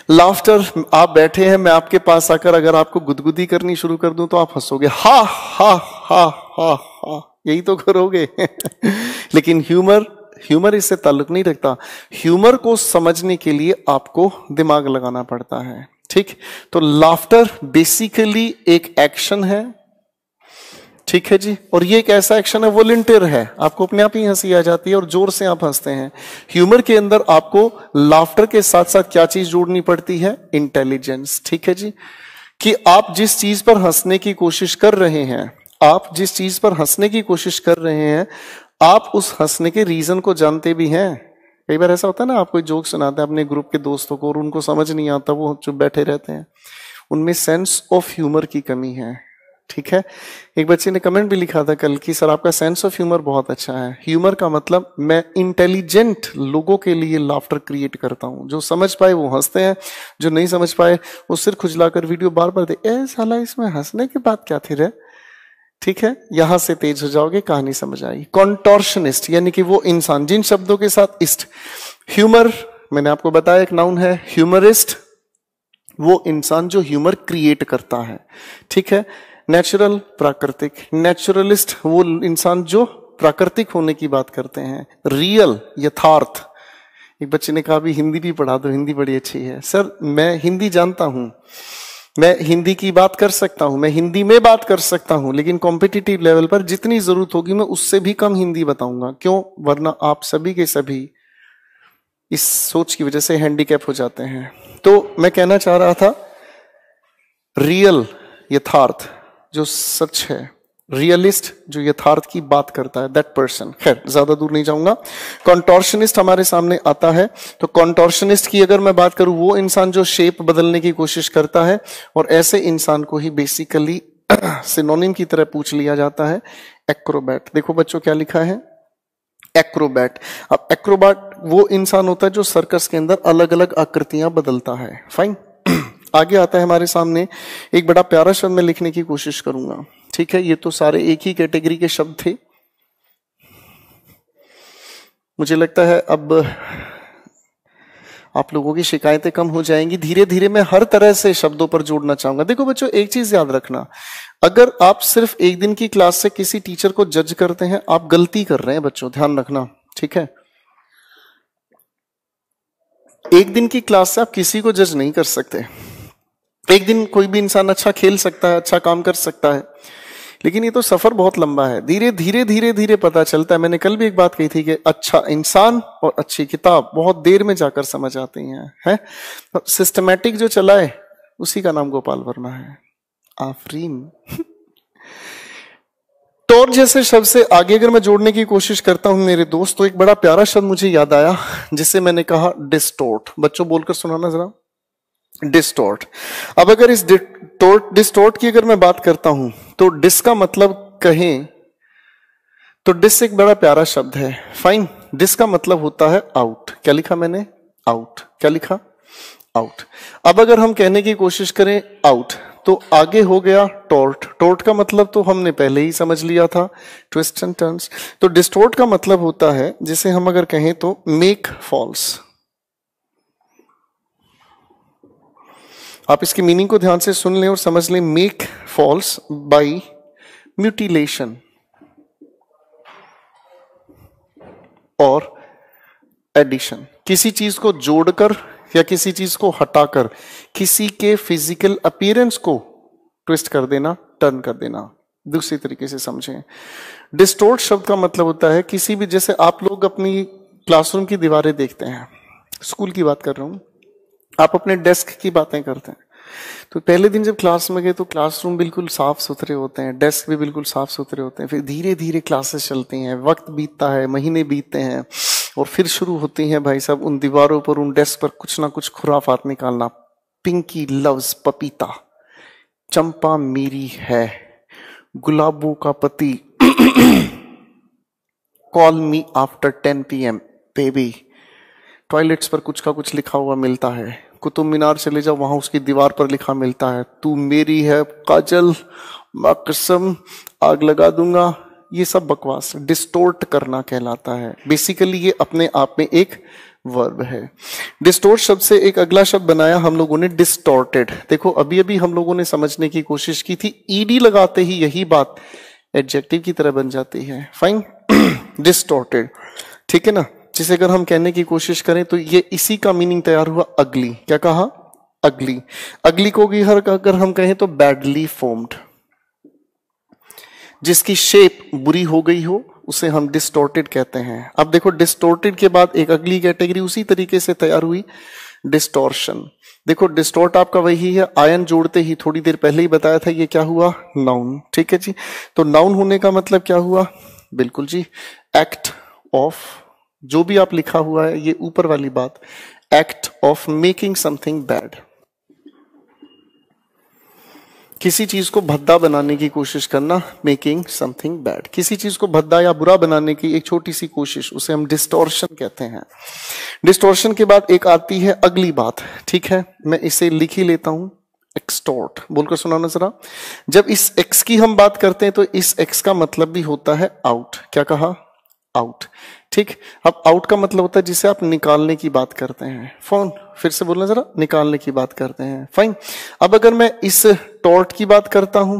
लाफ्टर, आप बैठे हैं, मैं आपके पास आकर अगर आपको गुदगुदी करनी शुरू कर दूं तो आप हंसोगे, हा हा हा हा हा, यही तो करोगे। लेकिन ह्यूमर इससे ताल्लुक नहीं रखता। ह्यूमर को समझने के लिए आपको दिमाग लगाना पड़ता है, ठीक? तो लाफ्टर बेसिकली एक एक्शन है, ठीक है जी। और ये एक ऐसा एक्शन है, वॉलंटियर है, आपको अपने आप ही हंसी आ जाती है और जोर से आप हंसते हैं। ह्यूमर के अंदर आपको लाफ्टर के साथ साथ क्या चीज जोड़नी पड़ती है? इंटेलिजेंस, ठीक है जी। कि आप जिस चीज पर हंसने की कोशिश कर रहे हैं, आप जिस चीज पर हंसने की कोशिश कर रहे हैं, आप उस हंसने के रीजन को जानते भी हैं। कई बार ऐसा होता है ना, आप कोई जोक सुनाते हैं अपने ग्रुप के दोस्तों को और उनको समझ नहीं आता, वो चुप बैठे रहते हैं, उनमें सेंस ऑफ ह्यूमर की कमी है, ठीक है। एक बच्चे ने कमेंट भी लिखा था कल कि सर आपका सेंस ऑफ ह्यूमर बहुत अच्छा है। ह्यूमर का मतलब मैं इंटेलिजेंट लोगों के लिए लाफ्टर क्रिएट करता हूं, जो समझ पाए वो हंसते हैं, जो नहीं समझ पाए वो सिर खुजलाकर वीडियो बार बार देख, ए साला इसमें हंसने की बात क्या थी रे, ठीक है। यहां से तेज हो जाओगे, कहानी समझ आएगी। कॉन्टॉर्शनिस्ट यानी कि वो इंसान जिन शब्दों के साथ इस्ट, ह्यूमर मैंने आपको बताया एक नाउन है। ह्यूमरिस्ट वो इंसान जो ह्यूमर क्रिएट करता है, ठीक है। नेचुरल प्राकृतिक, नेचुरलिस्ट वो इंसान जो प्राकृतिक होने की बात करते हैं। रियल यथार्थ, एक बच्चे ने कहा भी हिंदी भी पढ़ा दो, हिंदी बड़ी अच्छी है। सर मैं हिंदी जानता हूं, मैं हिंदी की बात कर सकता हूं, मैं हिंदी में बात कर सकता हूं, लेकिन कॉम्पिटिटिव लेवल पर जितनी जरूरत होगी मैं उससे भी कम हिंदी बताऊंगा। क्यों? वरना आप सभी के सभी इस सोच की वजह से हैंडीकैप हो जाते हैं। तो मैं कहना चाह रहा था, रियल यथार्थ जो सच है, रियलिस्ट जो यथार्थ की बात करता है, दैट पर्सन। खैर ज्यादा दूर नहीं जाऊंगा। कॉन्टॉर्शनिस्ट हमारे सामने आता है, तो कॉन्टॉर्शनिस्ट की अगर मैं बात करूं, वो इंसान जो शेप बदलने की कोशिश करता है, और ऐसे इंसान को ही बेसिकली सिनोनिम की तरह पूछ लिया जाता है एक्रोबैट। देखो बच्चों क्या लिखा है, एक्रोबैट। अब एक्रोबैट वो इंसान होता है जो सर्कस के अंदर अलग अलग आकृतियां बदलता है। फाइन। आगे आता है हमारे सामने एक बड़ा प्यारा शब्द मैं लिखने की कोशिश करूंगा, ठीक है। ये तो सारे एक ही कैटेगरी के शब्द थे। मुझे लगता है अब आप लोगों की शिकायतें कम हो जाएंगी। धीरे धीरे मैं हर तरह से शब्दों पर जोड़ना चाहूंगा। देखो बच्चों, एक चीज याद रखना, अगर आप सिर्फ एक दिन की क्लास से किसी टीचर को जज करते हैं, आप गलती कर रहे हैं बच्चों, ध्यान रखना, ठीक है। एक दिन की क्लास से आप किसी को जज नहीं कर सकते। एक दिन कोई भी इंसान अच्छा खेल सकता है, अच्छा काम कर सकता है, लेकिन ये तो सफर बहुत लंबा है। धीरे धीरे धीरे धीरे पता चलता है। मैंने कल भी एक बात कही थी कि अच्छा इंसान और अच्छी किताब बहुत देर में जाकर समझ आती हैं। सिस्टमैटिक जो चला है उसी का नाम गोपाल वर्मा है। आफरीन। टॉर जैसे शब्द से आगे अगर मैं जोड़ने की कोशिश करता हूं मेरे दोस्त, तो एक बड़ा प्यारा शब्द मुझे याद आया जिसे मैंने कहा डिस्टोर्ट। बच्चों बोलकर सुनाना जरा, डिस्टोर्ट। अब अगर इस डिस्टोर्ट की अगर मैं बात करता हूं, तो डिस का मतलब कहें तो डिस एक बड़ा प्यारा शब्द है। फाइन। डिस का मतलब होता है आउट। क्या लिखा मैंने? आउट। क्या लिखा? आउट। अब अगर हम कहने की कोशिश करें आउट, तो आगे हो गया टोर्ट। टोर्ट का मतलब तो हमने पहले ही समझ लिया था, ट्विस्ट एंड टर्न्स। तो डिस्टोर्ट का मतलब होता है, जिसे हम अगर कहें तो मेक फॉल्स। आप इसकी मीनिंग को ध्यान से सुन लें और समझ लें। मेक फॉल्स बाय म्यूटिलेशन और एडिशन। किसी चीज को जोड़कर या किसी चीज को हटाकर किसी के फिजिकल अपीयरेंस को ट्विस्ट कर देना, टर्न कर देना। दूसरी तरीके से समझें, डिस्टोर्ट शब्द का मतलब होता है किसी भी, जैसे आप लोग अपनी क्लासरूम की दीवारें देखते हैं, स्कूल की बात कर रहा हूं, आप अपने डेस्क की बातें करते हैं, तो पहले दिन जब क्लास में गए तो क्लासरूम बिल्कुल साफ सुथरे होते हैं, डेस्क भी बिल्कुल साफ सुथरे होते हैं। फिर धीरे धीरे क्लासेस चलती हैं, वक्त बीतता है, महीने बीतते हैं, और फिर शुरू होती हैं भाई साहब उन दीवारों पर, उन डेस्क पर कुछ ना कुछ खुराफात निकालना। पिंकी लव्स पपीता, चंपा मेरी है, गुलाबों का पति, call me after 10 PM baby. Toilets पर कुछ का कुछ लिखा हुआ मिलता है, कुतुब मीनार चले जाओ, वहां उसकी दीवार पर लिखा मिलता है, तू मेरी है काजल, मैं कसम आग लगा दूंगा। ये सब बकवास, डिस्टोर्ट करना कहलाता है। बेसिकली ये अपने आप में एक वर्ब है। डिस्टोर्ट शब्द से एक अगला शब्द बनाया हम लोगों ने, डिस्टॉर्टेड। देखो अभी अभी हम लोगों ने समझने की कोशिश की थी, ईडी लगाते ही यही बात एडजेक्टिव की तरह बन जाती है। फाइन। डिस्टॉर्टेड, ठीक है ना। जिसे अगर हम कहने की कोशिश करें तो ये इसी का मीनिंग तैयार हुआ, अगली। क्या कहा? अगली। अगली को अगर हम कहें तो बैडली फॉर्म्ड, जिसकी शेप बुरी हो गई हो उसे हम डिस्टॉर्टेड कहते हैं। अब देखो डिस्टॉर्टेड के बाद एक अगली कैटेगरी उसी तरीके से तैयार हुई, डिस्टॉर्शन। देखो डिस्टॉर्ट आपका वही है, आयन जोड़ते ही थोड़ी देर पहले ही बताया था, ये क्या हुआ? नाउन। ठीक है जी। तो नाउन होने का मतलब क्या हुआ? बिल्कुल जी, एक्ट ऑफ, जो भी आप लिखा हुआ है ये ऊपर वाली बात, act of making something bad. किसी चीज को भद्दा बनाने की कोशिश करना, मेकिंग समथिंग बैड। किसी चीज को भद्दा या बुरा बनाने की एक छोटी सी कोशिश, उसे हम डिस्टॉर्शन कहते हैं। डिस्टॉर्शन के बाद एक आती है अगली बात, ठीक है, मैं इसे लिख ही लेता हूं, एक्सटॉर्ट। बोलकर सुनाना जरा। जब इस एक्स की हम बात करते हैं तो इस एक्स का मतलब भी होता है आउट। क्या कहा? आउट। ठीक। अब आउट का मतलब होता है जिसे आप निकालने की बात करते हैं। फोन फिर से बोलना जरा, निकालने की बात करते हैं। फाइन। अब अगर मैं इस टॉर्ट की बात करता हूं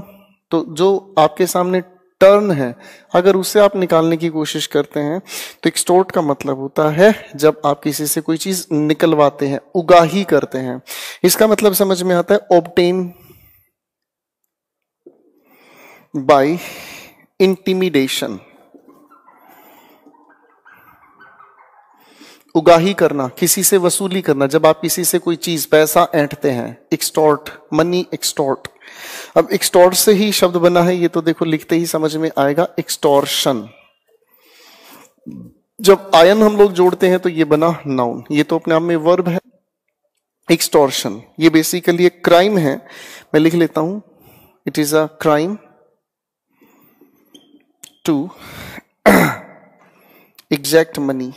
तो जो आपके सामने टर्न है, अगर उसे आप निकालने की कोशिश करते हैं तो एक्सटॉर्ट का मतलब होता है जब आप किसी से कोई चीज निकलवाते हैं, उगाही करते हैं। इसका मतलब समझ में आता है, ऑब्टेन बाय इंटिमिडेशन। उगाही करना, किसी से वसूली करना, जब आप किसी से कोई चीज पैसा ऐंठते हैं, एक्सटॉर्ट, मनी एक्सटॉर्ट। अब एक्सटॉर्ट से ही शब्द बना है, ये तो देखो लिखते ही समझ में आएगा, एक्सटॉर्शन। जब आयन हम लोग जोड़ते हैं तो ये बना नाउन, ये तो अपने आप में वर्ब है। एक्सटॉर्शन ये बेसिकली एक क्राइम है, मैं लिख लेता हूं, it is a crime to exact money.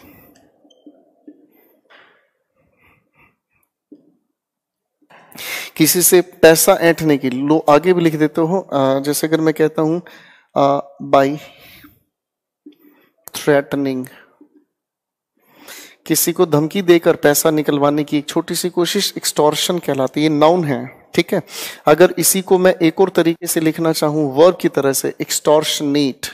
किसी से पैसा ऐंठने की, लो आगे भी लिख देते हो, जैसे अगर मैं कहता हूं बाय थ्रेटनिंग, किसी को धमकी देकर पैसा निकलवाने की एक छोटी सी कोशिश एक्सटॉर्शन कहलाती है। ये नाउन है, ठीक है। अगर इसी को मैं एक और तरीके से लिखना चाहूं वर्ब की तरह से, एक्सटॉर्शनेट।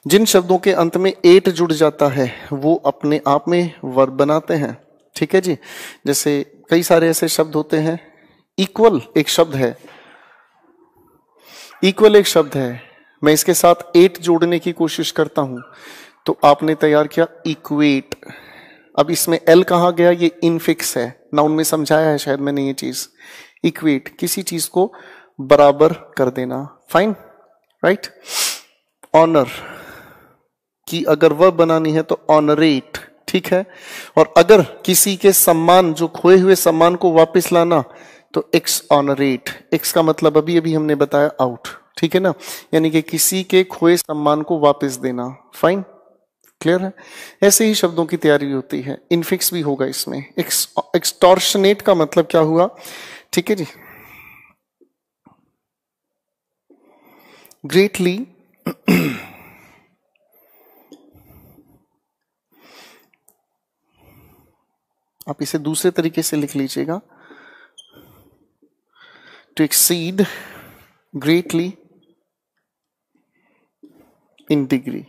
जिन शब्दों के अंत में एट जुड़ जाता है वो अपने आप में वर्ब बनाते हैं, ठीक है जी। जैसे कई सारे ऐसे शब्द होते हैं, इक्वल एक शब्द है, इक्वल एक शब्द है, मैं इसके साथ एट जोड़ने की कोशिश करता हूं तो आपने तैयार किया इक्वेट। अब इसमें एल कहां गया? ये इनफिक्स है, नाउन में समझाया है शायद मैंने ये चीज। इक्वेट, किसी चीज को बराबर कर देना। Fine, right. ऑनर की अगर वर्ब बनानी है तो ऑनरेट, ठीक है। और अगर किसी के सम्मान, जो खोए हुए सम्मान को वापस लाना, तो एक्स ऑनरेट। एक्स का मतलब अभी अभी हमने बताया आउट, ठीक है ना, यानी कि किसी के खोए सम्मान को वापस देना। फाइन, क्लियर है। ऐसे ही शब्दों की तैयारी होती है, इनफिक्स भी होगा इसमें। एक्सटॉर्शनेट का मतलब क्या हुआ? ठीक है जी। ग्रेटली आप इसे दूसरे तरीके से लिख लीजिएगा, to exceed greatly in degree.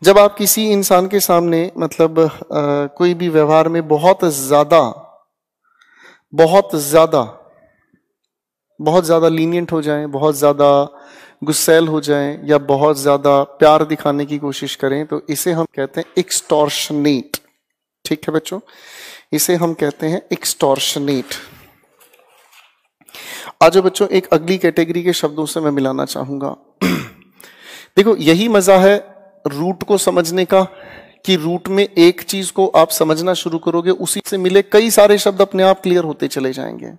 जब आप किसी इंसान के सामने मतलब कोई भी व्यवहार में बहुत ज्यादा बहुत ज्यादा बहुत ज्यादा लीनियंट हो जाएं, बहुत ज्यादा गुस्सैल हो जाएं या बहुत ज्यादा प्यार दिखाने की कोशिश करें तो इसे हम कहते हैं एक्सटॉर्शनेट। ठीक है बच्चों, इसे हम कहते हैं एक्सटॉर्शनेट। आज बच्चों एक अगली कैटेगरी के शब्दों से मैं मिलाना चाहूंगा। देखो यही मजा है रूट को समझने का, कि रूट में एक चीज को आप समझना शुरू करोगे, उसी से मिले कई सारे शब्द अपने आप क्लियर होते चले जाएंगे।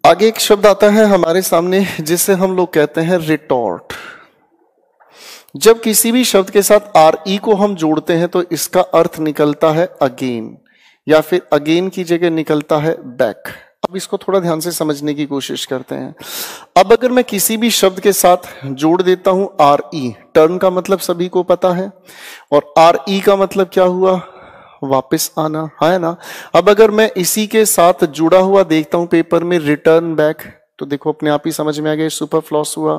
आगे एक शब्द आता है हमारे सामने जिसे हम लोग कहते हैं रिटॉर्ट। जब किसी भी शब्द के साथ RE को हम जोड़ते हैं तो इसका अर्थ निकलता है अगेन, या फिर अगेन की जगह निकलता है बैक। अब इसको थोड़ा ध्यान से समझने की कोशिश करते हैं। अब अगर मैं किसी भी शब्द के साथ जोड़ देता हूं RE, टर्न का मतलब सभी को पता है, और RE का मतलब क्या हुआ, वापस आना, है ना। अब अगर मैं इसी के साथ जुड़ा हुआ देखता हूं पेपर में रिटर्न बैक, तो देखो अपने आप ही समझ में आ गया सुपरफ्लॉस हुआ,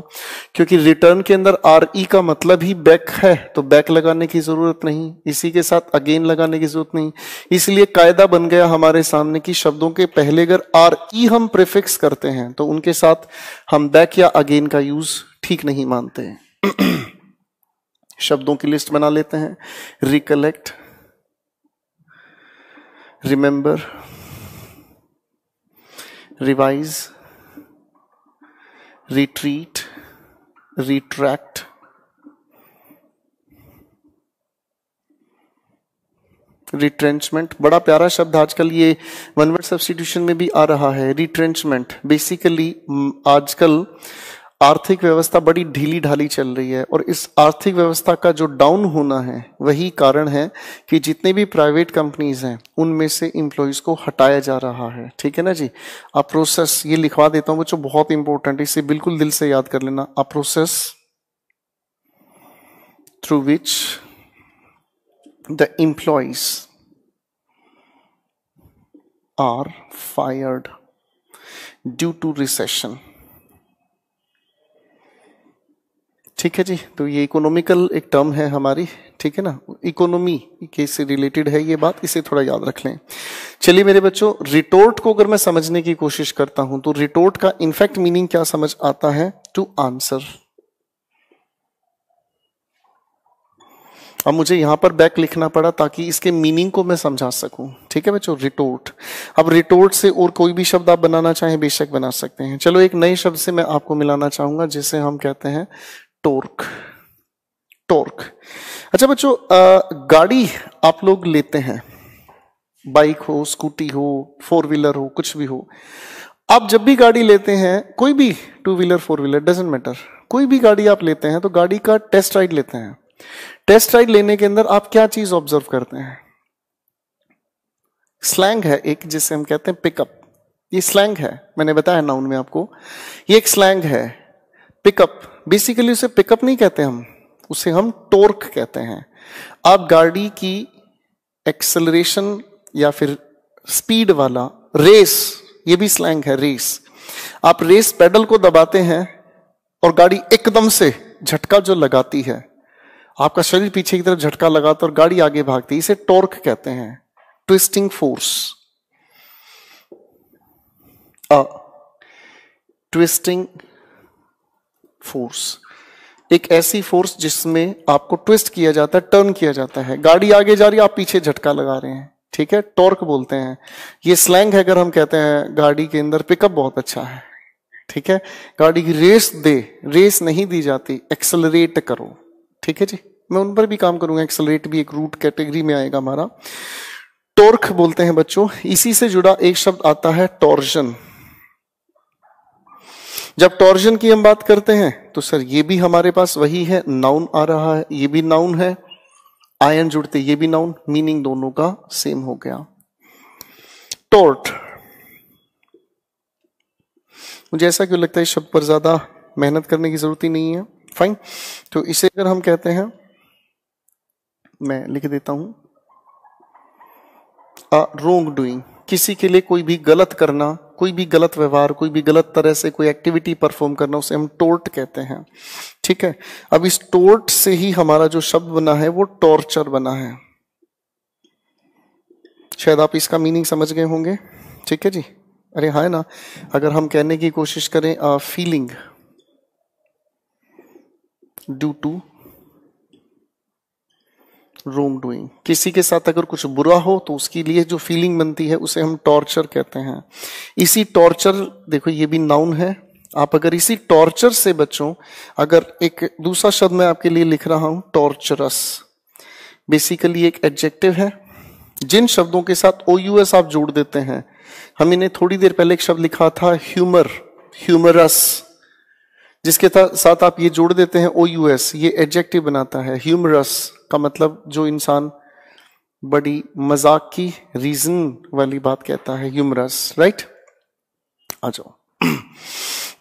क्योंकि रिटर्न के अंदर RE का मतलब ही बैक है, तो बैक लगाने की जरूरत नहीं, इसी के साथ अगेन लगाने की जरूरत नहीं। इसलिए कायदा बन गया हमारे सामने कि शब्दों के पहले अगर RE हम प्रीफिक्स करते हैं तो उनके साथ हम बैक या अगेन का यूज ठीक नहीं मानते। शब्दों की लिस्ट बना लेते हैं। Recollect, remember, revise, retreat, retract, retrenchment. बड़ा प्यारा शब्द आजकल ये वन वर्ड सब्स्टिट्यूशन में भी आ रहा है, रिट्रेंचमेंट। बेसिकली आजकल आर्थिक व्यवस्था बड़ी ढीली ढाली चल रही है, और इस आर्थिक व्यवस्था का जो डाउन होना है वही कारण है कि जितने भी प्राइवेट कंपनीज हैं उनमें से एम्प्लॉइज को हटाया जा रहा है। ठीक है ना जी। अ प्रोसेस, ये लिखवा देता हूं बच्चों, बहुत इंपॉर्टेंट, इसे बिल्कुल दिल से याद कर लेना। A process through which the employees are fired due to recession. ठीक है जी। तो ये इकोनॉमिकल एक टर्म है हमारी, ठीक है ना, इकोनॉमी के से रिलेटेड है ये बात, इसे थोड़ा याद रख लें। चलिए मेरे बच्चों, रिटोर्ट को अगर मैं समझने की कोशिश करता हूं तो रिटोर्ट का इनफैक्ट मीनिंग क्या समझ आता है, टू आंसर। अब मुझे यहां पर बैक लिखना पड़ा ताकि इसके मीनिंग को मैं समझा सकूं। ठीक है बच्चों, रिटोर्ट। अब रिटोर्ट से और कोई भी शब्द आप बनाना चाहें बेशक बना सकते हैं। चलो एक नए शब्द से मैं आपको मिलाना चाहूंगा जिसे हम कहते हैं टॉर्क। टॉर्क। अच्छा बच्चों, गाड़ी आप लोग लेते हैं, बाइक हो, स्कूटी हो, 4 व्हीलर हो, कुछ भी हो। आप जब भी गाड़ी लेते हैं, कोई भी 2 व्हीलर 4 व्हीलर डजंट मैटर, कोई भी गाड़ी आप लेते हैं तो गाड़ी का टेस्ट राइड लेते हैं। टेस्ट राइड लेने के अंदर आप क्या चीज ऑब्जर्व करते हैं, स्लैंग है एक जिसे हम कहते हैं पिकअप। ये स्लैंग है, मैंने बताया नाउन में आपको, ये एक स्लैंग है पिकअप। बेसिकली उसे पिकअप नहीं कहते हम, उसे हम टॉर्क कहते हैं। आप गाड़ी की एक्सेलरेशन या फिर स्पीड वाला रेस, ये भी स्लैंग है रेस। आप रेस पेडल को दबाते हैं और गाड़ी एकदम से झटका जो लगाती है, आपका शरीर पीछे की तरफ झटका लगाता और गाड़ी आगे भागती है, इसे टॉर्क कहते हैं, ट्विस्टिंग फोर्स। ट्विस्टिंग फोर्स, एक ऐसी फोर्स जिसमें आपको ट्विस्ट किया जाता है, टर्न किया जाता है। गाड़ी आगे जा रही है, आप पीछे झटका लगा रहे हैं, ठीक है, टॉर्क बोलते हैं। ये स्लैंग है। अगर हम कहते हैं गाड़ी के अंदर पिकअप बहुत अच्छा है, ठीक है, गाड़ी की रेस दे, रेस नहीं दी जाती, एक्सेलरेट करो। ठीक है जी, मैं उन पर भी काम करूंगा, एक्सेलरेट भी एक रूट कैटेगरी में आएगा हमारा। टॉर्क बोलते हैं बच्चों। इसी से जुड़ा एक शब्द आता है टॉर्जन। जब टॉर्जन की हम बात करते हैं तो सर ये भी हमारे पास वही है, नाउन आ रहा है, ये भी नाउन है, आयन जुड़ते ये भी नाउन, मीनिंग दोनों का सेम हो गया। टॉर्ट, मुझे ऐसा क्यों लगता है इस शब्द पर ज्यादा मेहनत करने की जरूरत ही नहीं है। फाइन, तो इसे अगर हम कहते हैं, मैं लिख देता हूं, रॉन्ग डूइंग, किसी के लिए कोई भी गलत करना, कोई भी गलत व्यवहार, कोई भी गलत तरह से कोई एक्टिविटी परफॉर्म करना, उसे हम टोर्ट कहते हैं। ठीक है, अब इस टोर्ट से ही हमारा जो शब्द बना है वो टॉर्चर बना है। शायद आप इसका मीनिंग समझ गए होंगे। ठीक है जी, अरे हाँ ना। अगर हम कहने की कोशिश करें feeling due to wrongdoing, किसी के साथ अगर कुछ बुरा हो तो उसके लिए जो फीलिंग बनती है उसे हम टॉर्चर कहते हैं। इसी टॉर्चर, देखो ये भी नाउन है। आप अगर इसी टॉर्चर से बच्चों, अगर एक दूसरा शब्द मैं आपके लिए लिख रहा हूं, टॉर्चरस, बेसिकली एक एडजेक्टिव है। जिन शब्दों के साथ OUS आप जोड़ देते हैं हमने थोड़ी देर पहले एक शब्द लिखा था ह्यूमर, ह्यूमरस, जिसके साथ आप ये जोड़ देते हैं OUS, ये एडजेक्टिव बनाता है। ह्यूमरस का मतलब जो इंसान बड़ी मजाक की, रीजन वाली बात कहता है, ह्यूमरस, राइट। आ जाओ।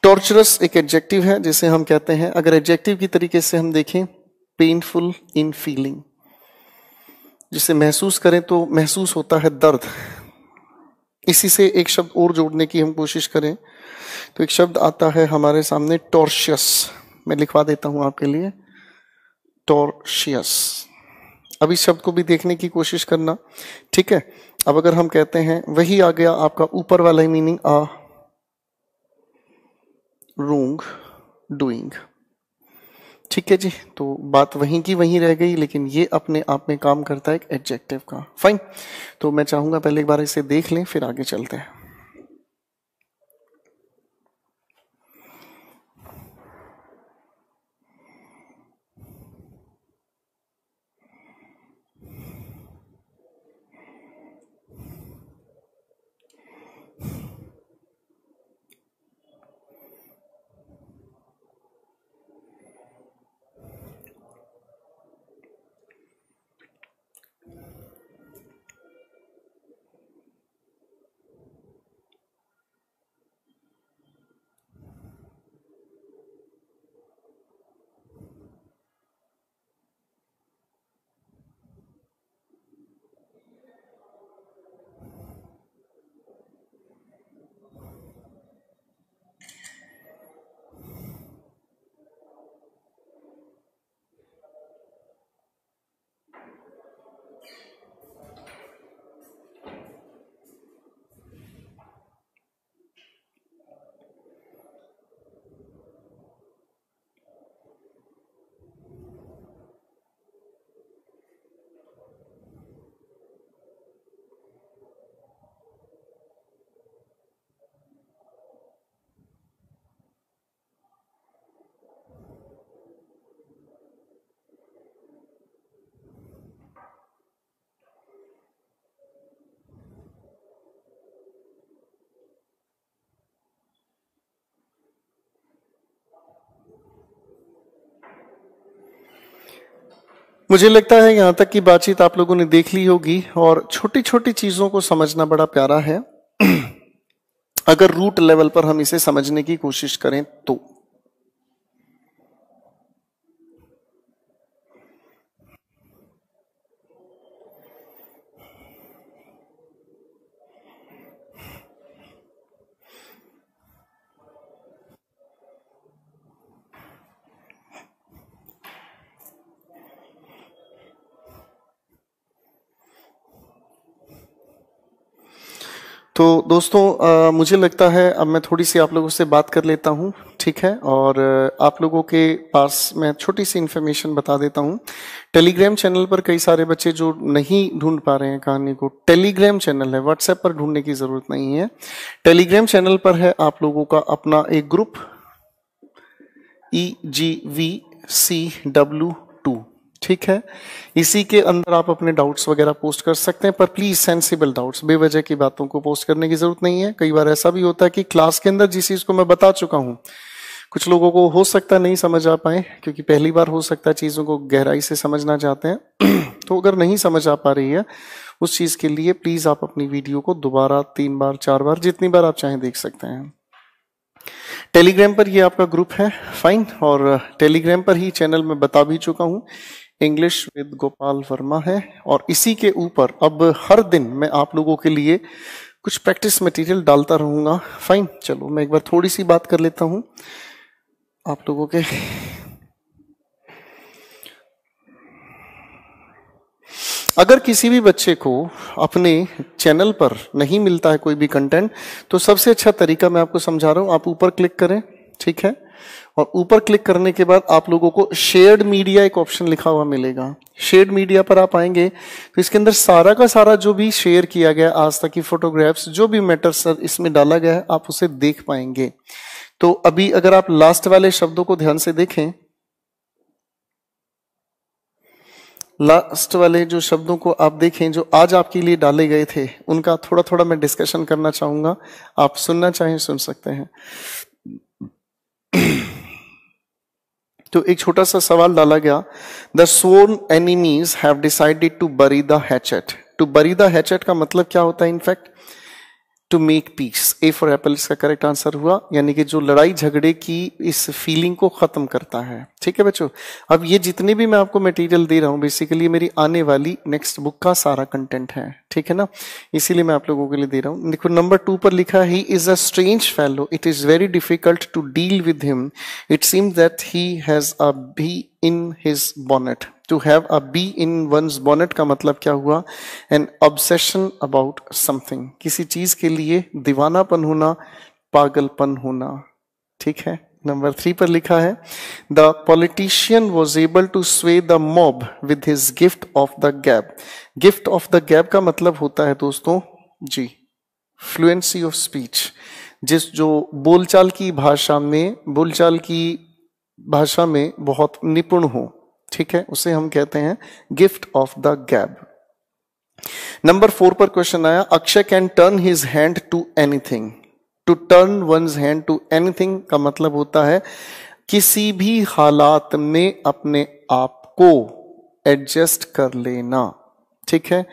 टॉर्चरस एक एडजेक्टिव है जिसे हम कहते हैं, अगर एडजेक्टिव की तरीके से हम देखें, पेनफुल इन फीलिंग, जिसे महसूस करें तो महसूस होता है दर्द। इसी से एक शब्द और जोड़ने की हम कोशिश करें तो एक शब्द आता है हमारे सामने, टॉर्शियस। मैं लिखवा देता हूं आपके लिए, टॉर्शियस। अब इस शब्द को भी देखने की कोशिश करना, ठीक है। अब अगर हम कहते हैं, वही आ गया आपका ऊपर वाला ही मीनिंग, wrong doing, ठीक है जी। तो बात वहीं की वहीं रह गई, लेकिन ये अपने आप में काम करता है एक एडजेक्टिव का। फाइन, तो मैं चाहूंगा पहले एक बार इसे देख लें, फिर आगे चलते हैं। मुझे लगता है यहां तक की बातचीत आप लोगों ने देख ली होगी, और छोटी छोटी चीजों को समझना बड़ा प्यारा है अगर रूट लेवल पर हम इसे समझने की कोशिश करें तो। तो दोस्तों मुझे लगता है अब मैं थोड़ी सी आप लोगों से बात कर लेता हूं, ठीक है। और आप लोगों के पास मैं छोटी सी इन्फॉर्मेशन बता देता हूं। टेलीग्राम चैनल पर कई सारे बच्चे जो नहीं ढूंढ पा रहे हैं कहानी को, टेलीग्राम चैनल है, व्हाट्सएप पर ढूंढने की जरूरत नहीं है। टेलीग्राम चैनल पर है आप लोगों का अपना एक ग्रुप, EGVCW2, ठीक है। इसी के अंदर आप अपने डाउट्स वगैरह पोस्ट कर सकते हैं, पर प्लीज सेंसिबल डाउट्स, बेवजह की बातों को पोस्ट करने की जरूरत नहीं है। कई बार ऐसा भी होता है कि क्लास के अंदर जिस चीज को मैं बता चुका हूं, कुछ लोगों को हो सकता है नहीं समझ आ पाए, क्योंकि पहली बार हो सकता है चीजों को गहराई से समझना चाहते हैं तो अगर नहीं समझ आ पा रही है उस चीज के लिए प्लीज आप अपनी वीडियो को दोबारा 3 बार 4 बार जितनी बार आप चाहें देख सकते हैं। टेलीग्राम पर ये आपका ग्रुप है, फाइन। और टेलीग्राम पर ही चैनल में बता भी चुका हूं, इंग्लिश विद गोपाल वर्मा है। और इसी के ऊपर अब हर दिन मैं आप लोगों के लिए कुछ प्रैक्टिस मटेरियल डालता रहूंगा, फाइन। चलो मैं एक बार थोड़ी सी बात कर लेता हूं आप लोगों के। अगर किसी भी बच्चे को अपने चैनल पर नहीं मिलता है कोई भी कंटेंट, तो सबसे अच्छा तरीका मैं आपको समझा रहा हूं, आप ऊपर क्लिक करें, ठीक है। और ऊपर क्लिक करने के बाद आप लोगों को शेयर्ड मीडिया एक ऑप्शन लिखा हुआ मिलेगा। शेयर्ड मीडिया पर आप आएंगे तो इसके अंदर सारा का सारा जो भी शेयर किया गया आज तक की फोटोग्राफ्स, जो भी मैटर सर इसमें डाला गया है, आप उसे देख पाएंगे। तो अभी अगर आप लास्ट वाले शब्दों को ध्यान से देखें, लास्ट वाले जो शब्दों को आप देखें जो आज आपके लिए डाले गए थे, उनका थोड़ा थोड़ा मैं डिस्कशन करना चाहूंगा, आप सुनना चाहें सुन सकते हैं। तो एक छोटा सा सवाल डाला गया, the sworn enemies have decided to bury the hatchet। to bury the hatchet का मतलब क्या होता है? In fact to make peace. A for apple इसका करेक्ट आंसर हुआ, यानी कि जो लड़ाई झगड़े की इस फीलिंग को खत्म करता है। ठीक है बच्चों, अब ये जितने भी मैं आपको मटेरियल दे रहा हूं बेसिकली मेरी आने वाली नेक्स्ट बुक का सारा कंटेंट है, ठीक है ना, इसीलिए मैं आप लोगों के लिए दे रहा हूं। देखो नंबर 2 पर लिखा है, he is a strange fellow, it is very difficult to deal with him, it seems that he has a bee in his bonnet। To have a bee in one's bonnet का मतलब क्या हुआ? N obsession about something, किसी चीज के लिए दीवानापन होना, पागलपन होना। ठीक है, नंबर 3 पर लिखा है, the politician was able to sway the mob with his gift of the gab. Gift of the gab का मतलब होता है दोस्तों जी फ्लुएंसी ऑफ स्पीच, जिस जो बोलचाल की भाषा में बहुत निपुण हो, ठीक है, उसे हम कहते हैं gift of the gab. Number 4 पर क्वेश्चन आया, Akshay can turn his hand to anything. To turn one's hand to anything का मतलब होता है किसी भी हालात में अपने आप को एडजस्ट कर लेना। ठीक है,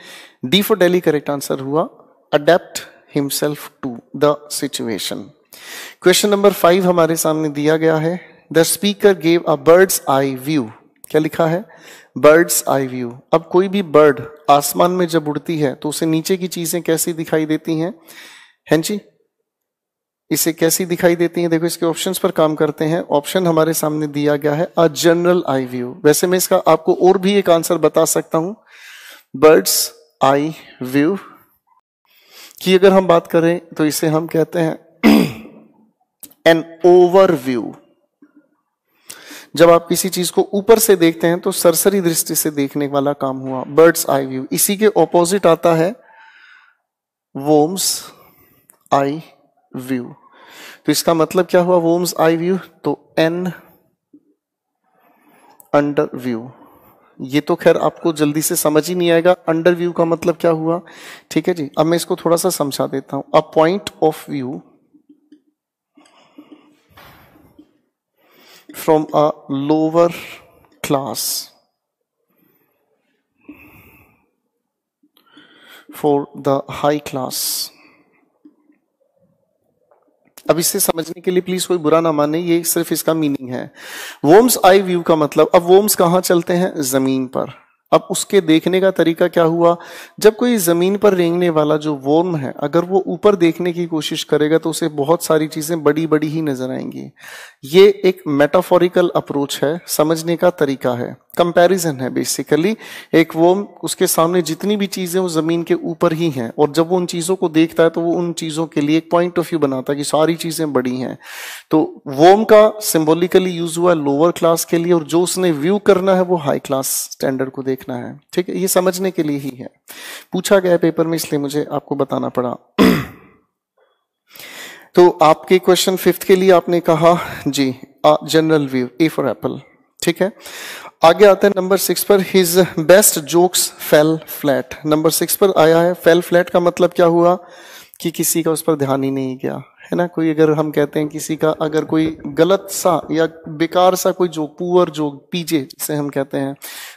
D for Delhi correct answer हुआ, adept himself to the situation. Question number 5 हमारे सामने दिया गया है, the speaker gave a bird's eye view. क्या लिखा है? Bird's eye view. अब कोई भी बर्ड आसमान में जब उड़ती है तो उसे नीचे की चीजें कैसी दिखाई देती हैं? हैं जी, इसे कैसी दिखाई देती हैं? देखो इसके ऑप्शंस पर काम करते हैं। ऑप्शन हमारे सामने दिया गया है अ जनरल आई व्यू। वैसे मैं इसका आपको और भी एक आंसर बता सकता हूं, बर्ड्स आई व्यू की अगर हम बात करें तो इसे हम कहते हैं एन ओवरव्यू। जब आप किसी चीज को ऊपर से देखते हैं तो सरसरी दृष्टि से देखने वाला काम हुआ, बर्ड्स आई व्यू। इसी के ऑपोजिट आता है वोम्स आई व्यू। तो इसका मतलब क्या हुआ वोम्स आई व्यू? तो एन अंडर व्यू। ये तो खैर आपको जल्दी से समझ ही नहीं आएगा, अंडर व्यू का मतलब क्या हुआ। ठीक है जी, अब मैं इसको थोड़ा सा समझा देता हूं। A point of view from a lower class for the high class। अब इसे समझने के लिए प्लीज कोई बुरा ना माने, ये सिर्फ इसका मीनिंग है। वोम्स आई व्यू का मतलब, अब वोम्स कहां चलते हैं? जमीन पर। अब उसके देखने का तरीका क्या हुआ? जब कोई जमीन पर रेंगने वाला जो वर्म है अगर वो ऊपर देखने की कोशिश करेगा तो उसे बहुत सारी चीजें बड़ी बड़ी ही नजर आएंगी। ये एक मेटाफोरिकल अप्रोच है, समझने का तरीका है, कंपैरिजन है बेसिकली। एक वर्म, उसके सामने जितनी भी चीजें वो जमीन के ऊपर ही हैं और जब वो उन चीजों को देखता है तो वो उन चीजों के लिए एक पॉइंट ऑफ व्यू बनाता है कि सारी चीजें बड़ी हैं। तो वर्म का सिंबॉलिकली यूज हुआ लोअर क्लास के लिए और जो उसने व्यू करना है वो हाई क्लास स्टैंडर्ड को देखना है। ठीक है, ये समझने के लिए ही है, पूछा गया पेपर में इसलिए मुझे आपको बताना पड़ा। तो आपके क्वेश्चन 5th के लिए आपने कहा जी general view, A for apple. ठीक है, आगे आते हैं नंबर 6 पर, his best jokes fell flat. Number 6 पर आया है फेल फ्लैट का मतलब क्या हुआ कि किसी का उस पर ध्यान ही नहीं गया, है ना। कोई अगर हम कहते हैं किसी का अगर कोई गलत सा या बेकार सा कोई जोक, पुअर जोक, पीजे जिसे हम कहते हैं,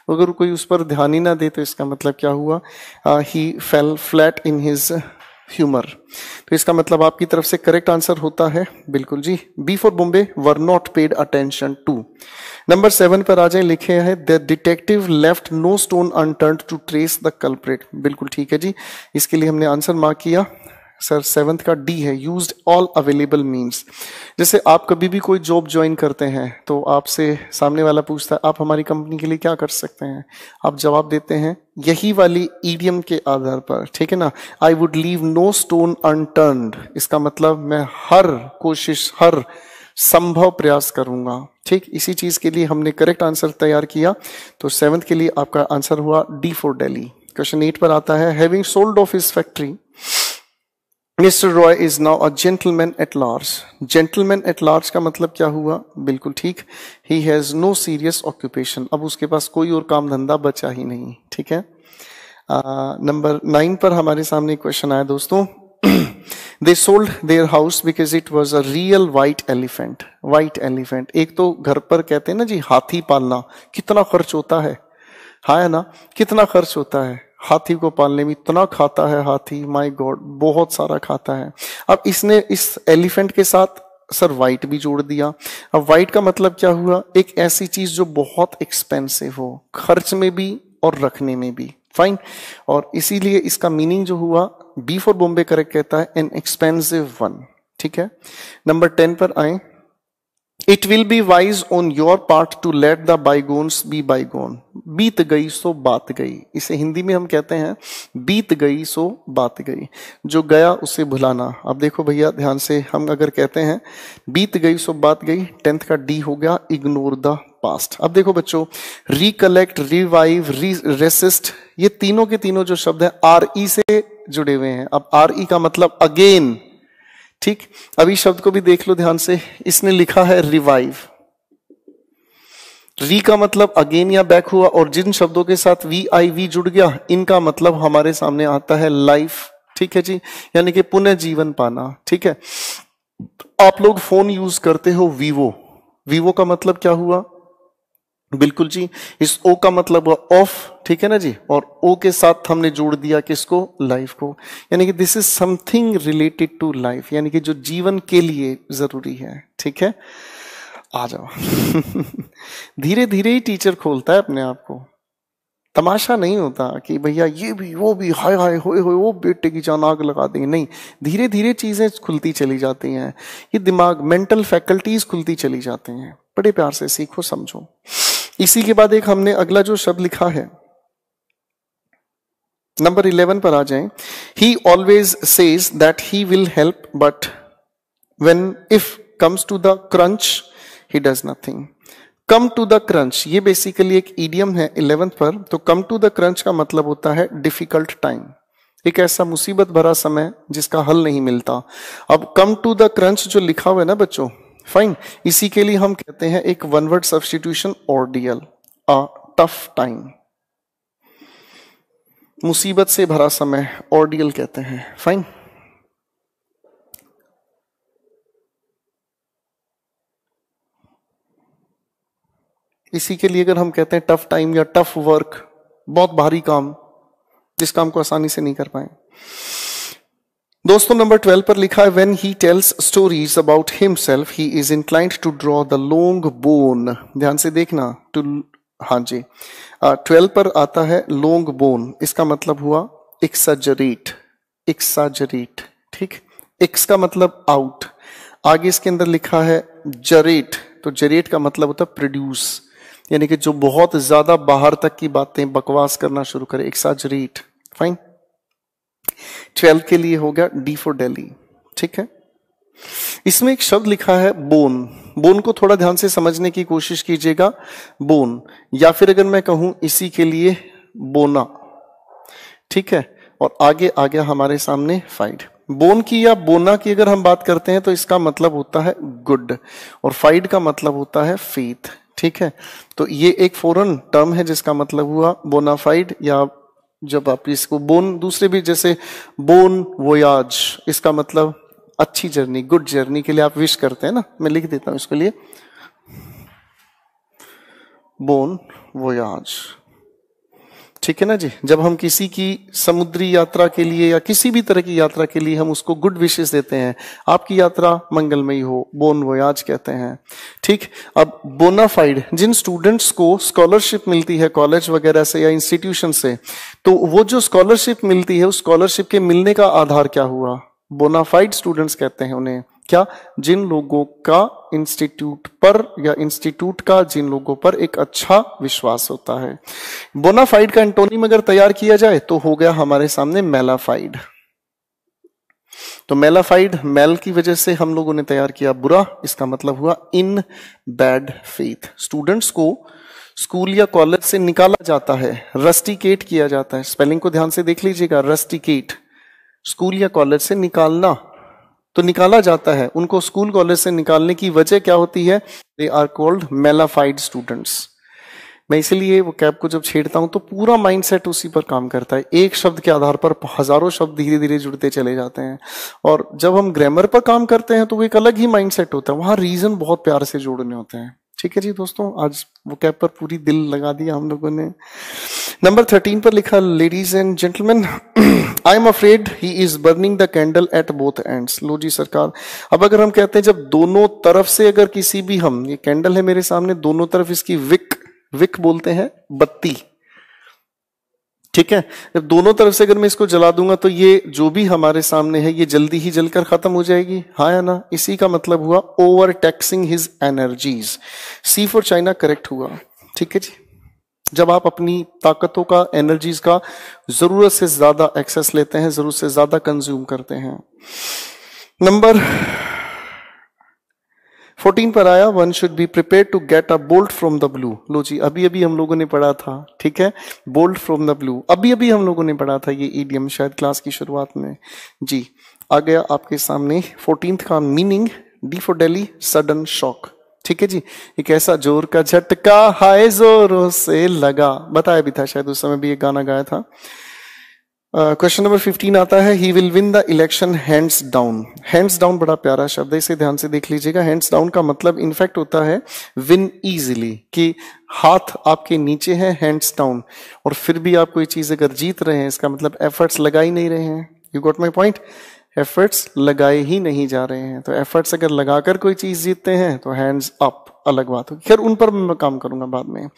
अगर कोई उस पर ध्यान ही ना दे तो इसका मतलब क्या हुआ? He fell flat in his humour. तो इसका मतलब आपकी तरफ से करेक्ट आंसर होता है बिल्कुल जी, B for Bombay, were not paid attention to. Number 7 पर आ जाए, लिखे हैं the detective left no stone unturned to trace the culprit. बिल्कुल ठीक है जी, इसके लिए हमने आंसर मार्क किया सर। 7th का डी है, यूज्ड ऑल अवेलेबल मीन्स। जैसे आप कभी भी कोई जॉब ज्वाइन करते हैं तो आपसे सामने वाला पूछता है आप हमारी कंपनी के लिए क्या कर सकते हैं, आप जवाब देते हैं यही वाली ईडियम के आधार पर, ठीक है ना। I would leave no stone unturned, इसका मतलब मैं हर कोशिश, हर संभव प्रयास करूंगा। ठीक, इसी चीज के लिए हमने करेक्ट आंसर तैयार किया। तो 7th के लिए आपका आंसर हुआ डी फॉर दिल्ली। क्वेश्चन 8 पर आता है, having sold off his factory mister Roy is now a gentleman at large. Gentleman at large का मतलब क्या हुआ? बिल्कुल ठीक, he has no serious occupation. अब उसके पास कोई और काम धंधा बचा ही नहीं। ठीक है, नंबर 9 पर हमारे सामने क्वेश्चन आया दोस्तों। They sold their house because it was a real white elephant. White elephant, एक तो घर पर कहते हैं ना जी हाथी पालना कितना खर्च होता है, हाँ है ना, कितना खर्च होता है हाथी को पालने में, इतना खाता है हाथी, माय गॉड बहुत सारा खाता है। अब इसने इस एलिफेंट के साथ सर वाइट भी जोड़ दिया। अब वाइट का मतलब क्या हुआ? एक ऐसी चीज जो बहुत एक्सपेंसिव हो, खर्च में भी और रखने में भी। फाइन, और इसीलिए इसका मीनिंग जो हुआ, बी फॉर बॉम्बे करेक्ट कहता है एन एक्सपेंसिव वन। ठीक है, नंबर 10 पर आए। It will be wise on your part to let the bygones be bygone. बीत गई सो बात गई, इसे हिंदी में हम कहते हैं बीत गई सो बात गई, जो गया उसे भुलाना। अब देखो भैया ध्यान से, हम अगर कहते हैं बीत गई सो बात गई, 10th का डी हो गया इग्नोर द पास्ट। अब देखो बच्चों, रिकलेक्ट, रिवाइव, रेसिस्ट, ये तीनों के तीनों जो शब्द है आर ई से जुड़े हुए हैं। अब आर ई का मतलब अगेन। ठीक, अभी शब्द को भी देख लो ध्यान से, इसने लिखा है रिवाइव, री का मतलब अगेन या बैक हुआ, और जिन शब्दों के साथ वी आई वी जुड़ गया इनका मतलब हमारे सामने आता है लाइफ। ठीक है जी, यानी कि पुनः जीवन पाना। ठीक है, आप लोग फोन यूज करते हो वीवो, वीवो का मतलब क्या हुआ? बिल्कुल जी, इस ओ का मतलब ऑफ, ठीक है ना जी, और ओ के साथ हमने जोड़ दिया किसको? लाइफ को, यानी कि this is something related to life, यानी कि जो जीवन के लिए जरूरी है। ठीक है, आ जाओ धीरे धीरे ही टीचर खोलता है अपने आप को, तमाशा नहीं होता कि भैया ये भी वो भी हाय हाय होए होए वो बेटे की जान आग लगा देंगे, नहीं, धीरे धीरे चीजें खुलती चली जाती हैं, ये दिमाग मेंटल फैकल्टीज खुलती चली जाती हैं। बड़े प्यार से सीखो समझो। इसी के बाद एक हमने अगला जो शब्द लिखा है, नंबर 11 पर आ जाएं। He always says that he will help but when if comes to the crunch he does nothing. Come to the crunch, ये बेसिकली एक ईडियम है 11th पर। तो कम टू द क्रंच का मतलब होता है डिफिकल्ट टाइम, एक ऐसा मुसीबत भरा समय जिसका हल नहीं मिलता। अब कम टू द क्रंच जो लिखा हुआ है ना बच्चों, फाइन, इसी के लिए हम कहते हैं एक one word substitution ordeal, a tough time, मुसीबत से भरा समय ऑर्डियल कहते हैं। फाइन, इसी के लिए अगर हम कहते हैं टफ टाइम या टफ वर्क, बहुत भारी काम, जिस काम को आसानी से नहीं कर पाए। दोस्तों नंबर 12 पर लिखा है when he tells stories about himself he is inclined to draw the long bone. ध्यान से देखना, टू, हाँ जी, 12 पर आता है लॉन्ग बोन, इसका मतलब हुआ एक्साजरेट, एक्साजरेट। ठीक, एक्स का मतलब आउट, आगे इसके अंदर लिखा है जरेट, तो जरेट का मतलब होता है प्रोड्यूस, यानी कि जो बहुत ज्यादा बाहर तक की बातें बकवास करना शुरू करे, एक्साजरेट। फाइन, 12 के लिए हो गया डी फॉर दिल्ली। ठीक है, इसमें एक शब्द लिखा है बोन, बोन को थोड़ा ध्यान से समझने की कोशिश कीजिएगा। बोन, या फिर अगर मैं कहूं इसी के लिए बोना। ठीक है, और आगे आ गया हमारे सामने फाइड। बोन की या बोना की अगर हम बात करते हैं तो इसका मतलब होता है गुड, और फाइड का मतलब होता है फेथ। ठीक है, तो ये एक फॉरेन टर्म है जिसका मतलब हुआ बोनाफाइड, या जब आप इसको बोन, दूसरे भी जैसे बोन वोयाज, इसका मतलब अच्छी जर्नी, गुड जर्नी के लिए आप विश करते हैं ना, मैं लिख देता हूं इसके लिए बोन वोयाज। ठीक है ना जी, जब हम किसी की समुद्री यात्रा के लिए या किसी भी तरह की यात्रा के लिए हम उसको गुड विशेस देते हैं, आपकी यात्रा मंगलमयी हो, बोन वोयाज कहते हैं। ठीक, अब बोनाफाइड, जिन स्टूडेंट्स को स्कॉलरशिप मिलती है कॉलेज वगैरह से या इंस्टीट्यूशन से, तो वो जो स्कॉलरशिप मिलती है उस स्कॉलरशिप के मिलने का आधार क्या हुआ? बोनाफाइड स्टूडेंट्स कहते हैं उन्हें। क्या? जिन लोगों का इंस्टीट्यूट पर या इंस्टीट्यूट का जिन लोगों पर एक अच्छा विश्वास होता है। बोनाफाइड का एंटोनिम अगर तैयार किया जाए तो हो गया हमारे सामने मेलाफाइड। तो मेलाफाइड, मेल की वजह से हम लोगों ने तैयार किया बुरा, इसका मतलब हुआ इन बैड फेथ। स्टूडेंट्स को स्कूल या कॉलेज से निकाला जाता है, रस्टिकेट किया जाता है। स्पेलिंग को ध्यान से देख लीजिएगा, रस्टिकेट, स्कूल या कॉलेज से निकालना, तो निकाला जाता है उनको स्कूल कॉलेज से निकालने की वजह क्या होती है? They are called mala fide students. मैं इसीलिए वो कैब को जब छेड़ता हूं तो पूरा माइंडसेट उसी पर काम करता है। एक शब्द के आधार पर हजारों शब्द धीरे धीरे जुड़ते चले जाते हैं, और जब हम ग्रामर पर काम करते हैं तो वो एक अलग ही माइंडसेट होता है, वहां रीजन बहुत प्यार से जोड़ने होते हैं। ठीक है जी दोस्तों, आज वो कैब पर पूरी दिल लगा दिया हम लोगों ने। नंबर 13 पर लिखा, ladies and gentleman, I am afraid he is burning the candle at both ends. लो जी सरकार, अब अगर हम कहते हैं जब दोनों तरफ से अगर किसी भी, हम ये कैंडल है मेरे सामने, दोनों तरफ इसकी विक बोलते हैं बत्ती, ठीक है, जब दोनों तरफ से अगर मैं इसको जला दूंगा तो ये जो भी हमारे सामने है ये जल्दी ही जलकर खत्म हो जाएगी, हाँ या ना? इसी का मतलब हुआ overtaxing his energies. C for China correct हुआ। ठीक है जी, जब आप अपनी ताकतों का, एनर्जीज का जरूरत से ज्यादा एक्सेस लेते हैं, जरूरत से ज्यादा कंज्यूम करते हैं। नंबर 14 पर आया, one should be prepare to get a bolt from the blue. लो जी, अभी अभी हम लोगों ने पढ़ा था, ठीक है, बोल्ट फ्रॉम द ब्लू, अभी अभी हम लोगों ने पढ़ा था ये ईडियम, शायद क्लास की शुरुआत में जी। आ गया आपके सामने 14th का meaning, D for Delhi, sudden shock. ठीक है जी, एक ऐसा जोर का झटका हाय जोरों से लगा, बताया भी था शायद उस समय भी एक गाना गाया था। क्वेश्चन नंबर 15 आता है, he will win the election hands down. Hands down बड़ा प्यारा शब्द है, इसे ध्यान से देख लीजिएगा। हैंड्स डाउन का मतलब इनफैक्ट होता है विन इजीली, कि हाथ आपके नीचे है, हैंड्स डाउन, और फिर भी आप कोई चीज अगर जीत रहे हैं इसका मतलब एफर्ट्स लगा ही नहीं रहे हैं। You got my point, efforts लगाए ही नहीं जा रहे हैं। तो एफर्ट्स अगर लगाकर कोई चीज जीतते हैं तो हैंड्स अप, अलग बात होगी, खैर उन पर मैं काम करूंगा बाद में।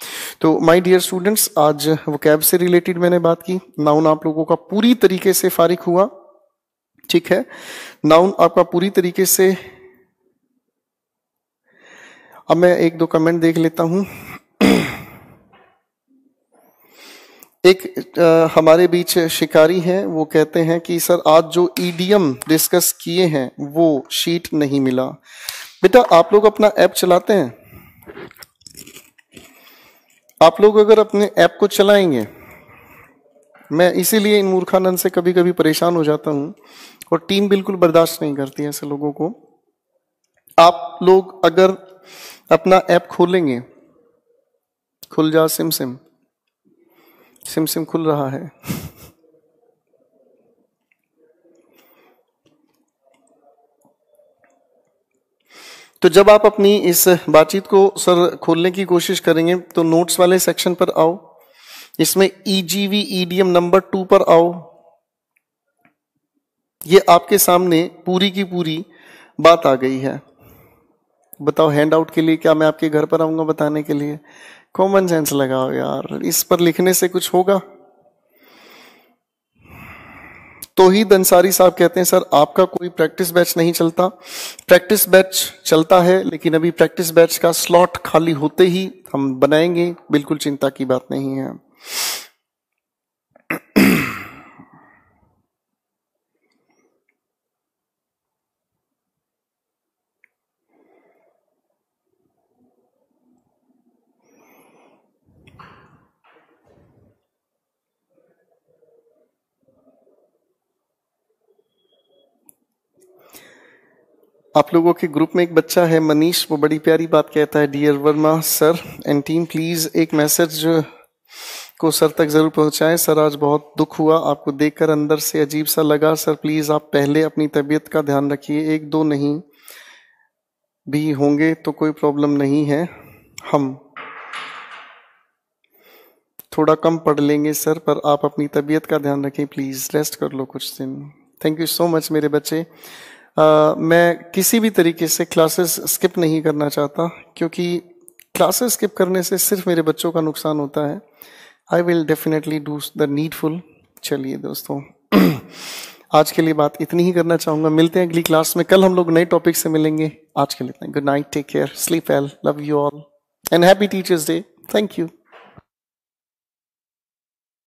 तो माय डियर स्टूडेंट्स, आज वोकैब से रिलेटेड मैंने बात की। नाउन आप लोगों का पूरी तरीके से फारिग हुआ, ठीक है, नाउन आपका पूरी तरीके से। अब मैं एक दो कमेंट देख लेता हूं। एक हमारे बीच शिकारी हैं, वो कहते हैं कि सर आज जो ईडियम डिस्कस किए हैं वो शीट नहीं मिला। बेटा आप लोग अपना ऐप चलाते हैं? आप लोग अगर अपने ऐप को चलाएंगे, मैं इसीलिए इन मूर्खानंद से कभी कभी परेशान हो जाता हूं, और टीम बिल्कुल बर्दाश्त नहीं करती ऐसे लोगों को। आप लोग अगर अपना ऐप खोलेंगे, खुल जा सिम सिम, सिम सिम खुल रहा है, तो जब आप अपनी इस बातचीत को सर खोलने की कोशिश करेंगे तो नोट्स वाले सेक्शन पर आओ, इसमें ईजीवी ईडीएम नंबर 2 पर आओ। ये आपके सामने पूरी की पूरी बात आ गई है। बताओ हैंड आउट के लिए क्या मैं आपके घर पर आऊंगा बताने के लिए? कॉमन सेंस लगाओ यार, इस पर लिखने से कुछ होगा? तौहीद अंसारी साहब कहते हैं सर आपका कोई प्रैक्टिस बैच नहीं चलता। प्रैक्टिस बैच चलता है, लेकिन अभी प्रैक्टिस बैच का स्लॉट खाली होते ही हम बनाएंगे, बिल्कुल चिंता की बात नहीं है। आप लोगों के ग्रुप में एक बच्चा है मनीष, वो बड़ी प्यारी बात कहता है, dear Verma sir and team please एक मैसेज को सर तक जरूर पहुंचाएं। सर आज बहुत दुख हुआ, आपको देखकर अंदर से अजीब सा लगा। सर प्लीज आप पहले अपनी तबीयत का ध्यान रखिए, 1-2 नहीं भी होंगे तो कोई प्रॉब्लम नहीं है, हम थोड़ा कम पढ़ लेंगे सर, पर आप अपनी तबीयत का ध्यान रखें प्लीज, रेस्ट कर लो कुछ दिन। थैंक यू सो मच मेरे बच्चे। मैं किसी भी तरीके से क्लासेस स्किप नहीं करना चाहता, क्योंकि क्लासेस स्किप करने से सिर्फ मेरे बच्चों का नुकसान होता है। I will definitely do the needful. चलिए दोस्तों, आज के लिए बात इतनी ही करना चाहूंगा। मिलते हैं अगली क्लास में, कल हम लोग नए टॉपिक से मिलेंगे। आज के लिए good night, take care, sleep well, love you all and happy teachers day. Thank you.